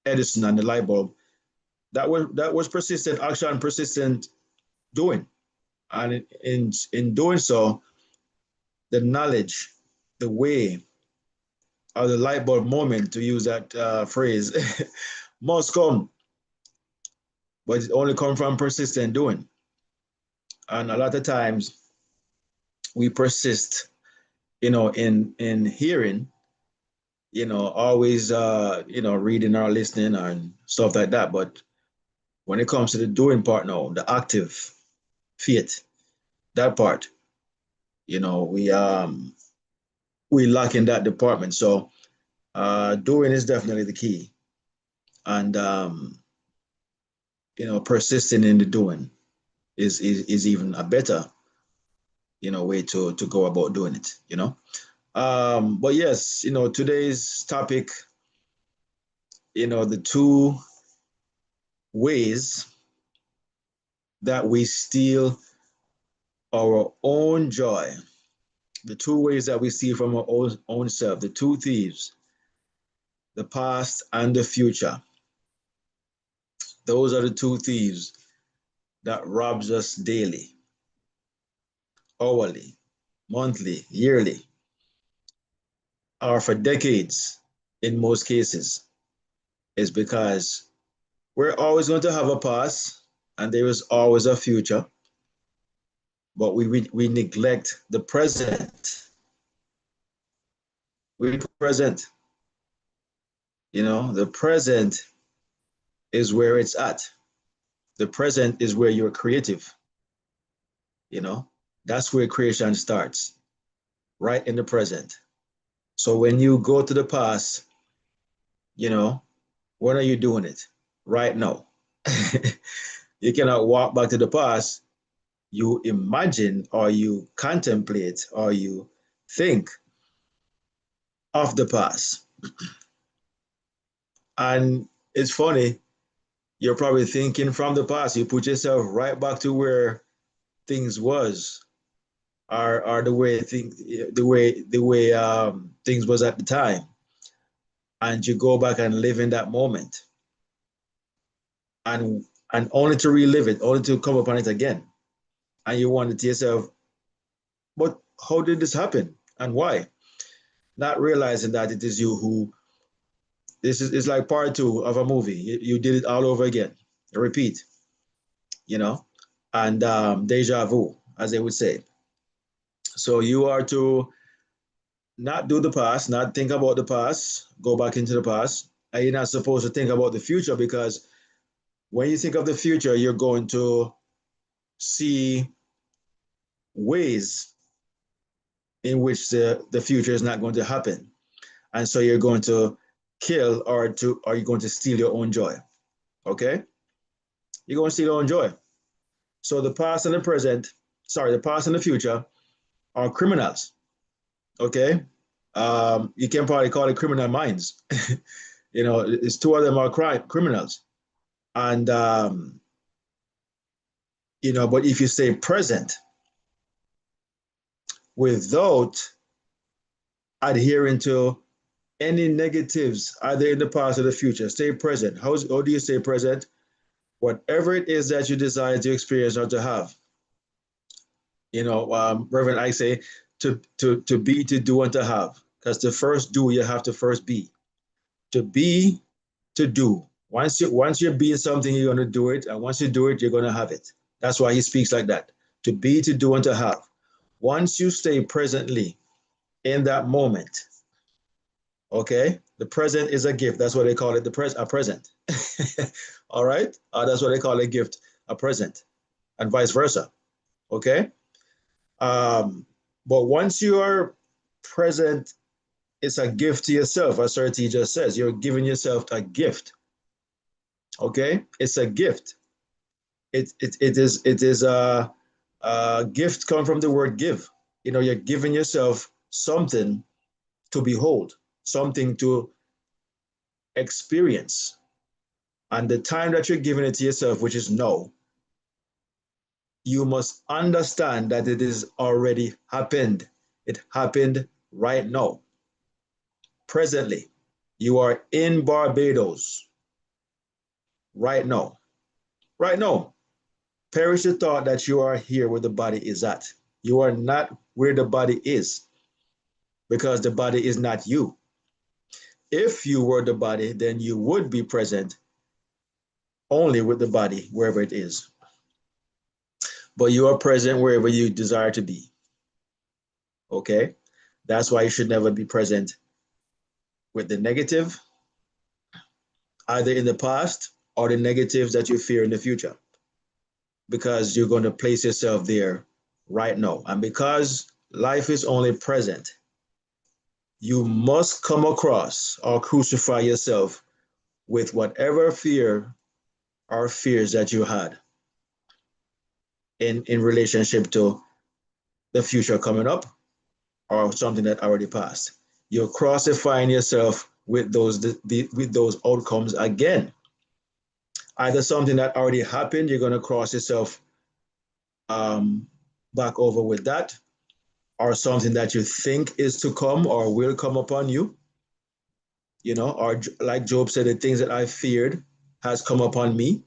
Edison and the light bulb, that was persistent action, persistent doing. And in doing so, the knowledge, the way, or the light bulb moment, to use that phrase, must come, but it only comes from persistent doing. And a lot of times we persist, in hearing, always, reading or listening and stuff like that. But when it comes to the doing part now, the active faith, that part, we lack in that department. So doing is definitely the key. And persisting in the doing is even a better, way to go about doing it. But yes, today's topic, the two ways that we steal our own joy, the two ways that we steal from our own self, the two thieves, the past and the future. Those are the two thieves that robs us daily, hourly, monthly, yearly, or for decades in most cases. Is because we're always going to have a past and there is always a future, but we neglect the present. We present, the present is where it's at. The present is where you're creative. That's where creation starts, right in the present. So when you go to the past, when are you doing it? Right now. You cannot walk back to the past. You imagine, or you contemplate, or you think of the past. And it's funny, you're probably thinking from the past. You put yourself right back to where things was, or the way things was at the time, and you go back and live in that moment, and only to relive it, only to come upon it again, and you wonder to yourself, but how did this happen and why? Not realizing that it is you who, it's like part two of a movie. You did it all over again, repeat, and deja vu, as they would say. So you are to not do the past, not think about the past, go back into the past. And you're not supposed to think about the future, because when you think of the future, you're going to see ways in which the future is not going to happen. And so you're going to kill, or you're going to steal your own joy. Okay? You're going to steal your own joy. So the past and the future are criminals. Okay? You can probably call it criminal minds. It's two of them are criminals. And, but if you stay present without adhering to any negatives, either in the past or the future, stay present. How do you stay present? Whatever it is that you desire to experience or to have. Reverend, I say to be, to do, and to have. Because to first do, you have to first be. To be, to do. Once you're being something, you're going to do it. And once you do it, you're going to have it. That's why he speaks like that. To be, to do, and to have. Once you stay presently in that moment, okay, the present is a gift. That's what they call it, a present. All right? That's what they call a gift, a present, and vice versa. Okay? But once you are present, it's a gift to yourself, as Sir T just says. You're giving yourself a gift. Okay? It's a gift. It is a gift come from the word give. you're giving yourself something to behold, something to experience. And the time that you're giving it to yourself, which is now, you must understand that it is already happened. It happened right now. Presently, you are in Barbados right now. Right now. Perish the thought that you are here where the body is at. You are not where the body is because the body is not you. If you were the body, then you would be present only with the body, wherever it is. But you are present wherever you desire to be. Okay? That's why you should never be present with the negative, either in the past or the negatives that you fear in the future, because you're going to place yourself there right now. And because life is only present, you must come across or crucify yourself with whatever fear or fears that you had in relationship to the future coming up or something that already passed. You're crucifying yourself with those outcomes again. Either something that already happened, you're going to cross yourself back over with that, or something that you think is to come or will come upon you. Or like Job said, the things that I feared has come upon me.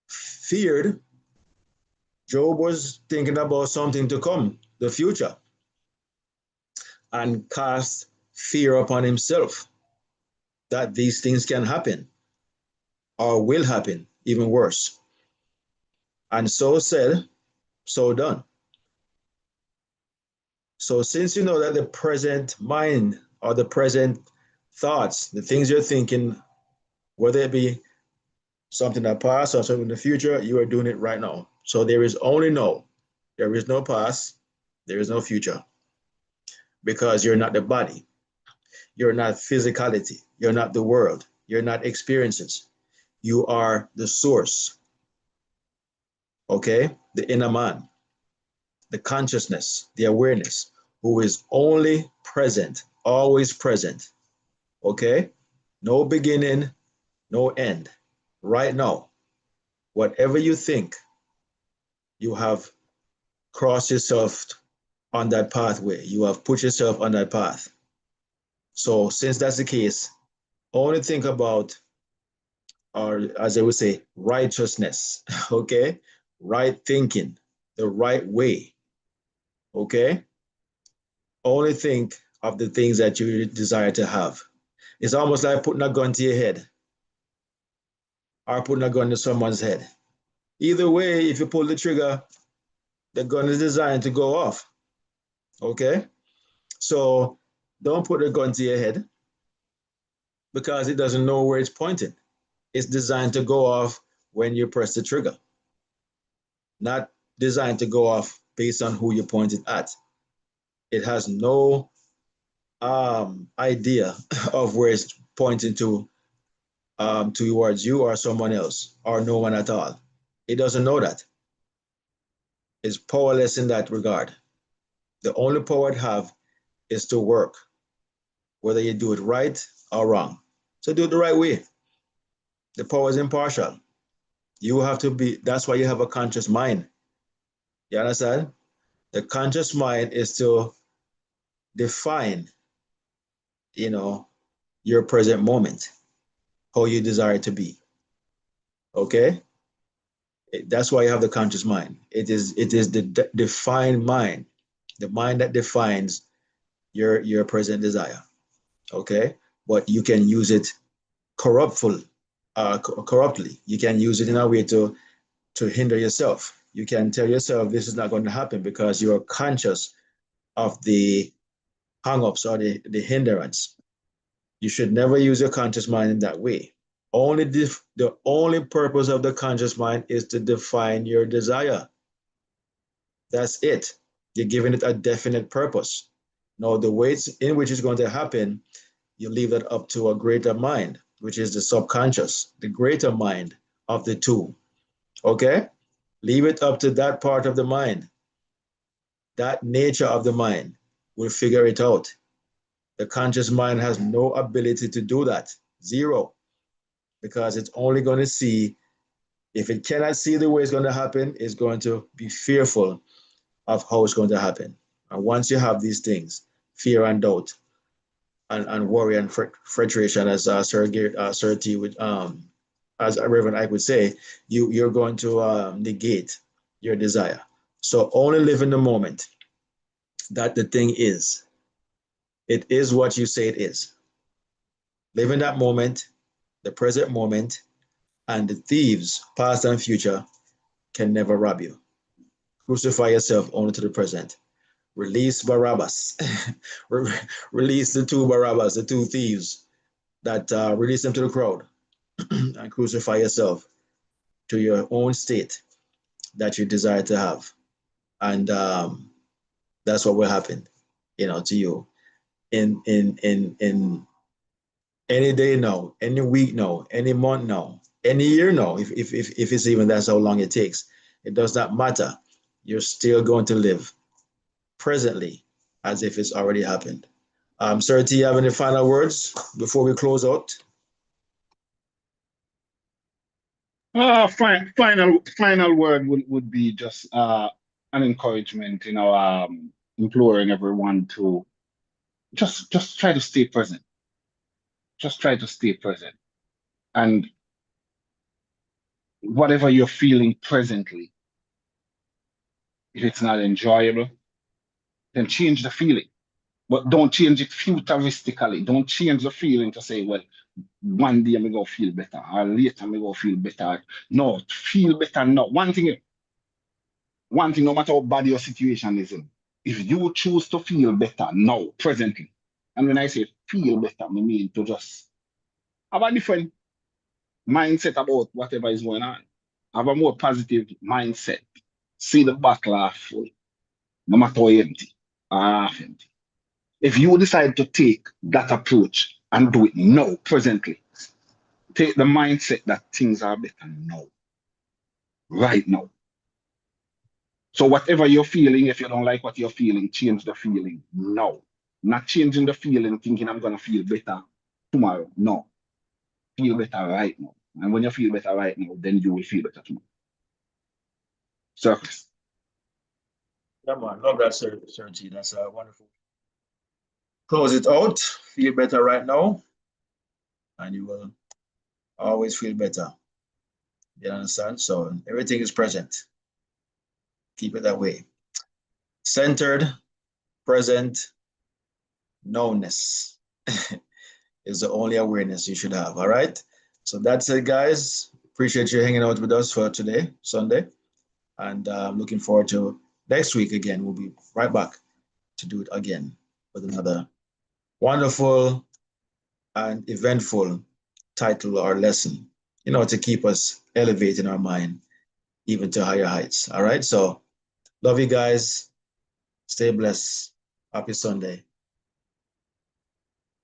Feared, Job was thinking about something to come, the future, and cast fear upon himself that these things can happen or will happen, even worse. And so said, so done. So since you know that the present mind or the present thoughts, the things you're thinking, whether it be something that passed or something in the future, you are doing it right now. So there is only now. There is no past. There is no future. Because you're not the body. You're not physicality. You're not the world. You're not experiences. You are the source. Okay? The inner man, the consciousness, the awareness, who is only present, always present. Okay? No beginning, no end. Right now, whatever you think, you have crossed yourself on that pathway. You have put yourself on that path. So since that's the case, only think about, or as I would say, righteousness, okay? Right thinking, the right way, okay? Only think of the things that you desire to have. It's almost like putting a gun to your head or putting a gun to someone's head. Either way, if you pull the trigger, the gun is designed to go off, okay? So don't put the gun to your head because it doesn't know where it's pointing. It's designed to go off when you press the trigger, not designed to go off based on who you point it at. It has no idea of where it's pointing to towards you or someone else or no one at all. It doesn't know that. It's powerless in that regard. The only power it have is to work, whether you do it right or wrong. So do it the right way. The power is impartial. You have to be, that's why you have a conscious mind. You understand? The conscious mind is to define, your present moment, how you desire it to be. Okay? That's why you have the conscious mind. It is the defined mind, the mind that defines your present desire. Okay? But you can use it corruptly. You can use it in a way to hinder yourself. You can tell yourself this is not going to happen because you're conscious of the hang-ups or the hindrance. You should never use your conscious mind in that way. The only purpose of the conscious mind is to define your desire. That's it. You're giving it a definite purpose. Now, the ways in which it's going to happen, you leave that up to a greater mind, which is the subconscious, the greater mind of the two. Okay? Leave it up to that part of the mind. that nature of the mind will figure it out. The conscious mind has no ability to do that. Zero. Because it's only going to see, if it cannot see the way it's going to happen, it's going to be fearful of how it's going to happen. And once you have these things, fear and doubt, and worry and frustration, as Sir T would, as Reverend Ike would say, you're going to negate your desire. So only live in the moment that the thing is. It is what you say it is. Live in that moment, the present moment, and the thieves, past and future, can never rob you. Crucify yourself only to the present. Release Barabbas. Release the two Barabbas, the two thieves, that release them to the crowd and crucify yourself to your own state that you desire to have. And that's what will happen, to you in any day now, any week now, any month now, any year now, if it's even that's how long it takes. It does not matter. You're still going to live presently as if it's already happened. Sir T, you have any final words before we close out? Final word would be just an encouragement, imploring everyone to just try to stay present. Just try to stay present. And whatever you're feeling presently, if it's not enjoyable, then change the feeling. But don't change it futuristically. Don't change the feeling to say, well, one day I'm going to feel better, or later I'm going to feel better. No, feel better now. One thing, no matter how bad your situation is, if you choose to feel better now, presently, and when I say feel better, I mean to just have a different mindset about whatever is going on. Have a more positive mindset. See the bottle half full, no matter how empty or half empty. If you decide to take that approach and do it now, presently, take the mindset that things are better now, right now. So whatever you're feeling, if you don't like what you're feeling, change the feeling now. Not changing the feeling, thinking I'm gonna feel better tomorrow. No, feel better right now. And when you feel better right now, then you will feel better tomorrow. Circus. Yeah, man. Love that, Sir T. That's wonderful. Close it out. Feel better right now, and you will always feel better. You understand? So everything is present. Keep it that way. Centered, present, knownness is the only awareness you should have. All right. So that's it, guys. Appreciate you hanging out with us for today, Sunday. And I'm looking forward to next week again. We'll be right back to do it again with another wonderful and eventful title or lesson, to keep us elevating our mind even to higher heights. All right. So love you guys. Stay blessed. Happy Sunday.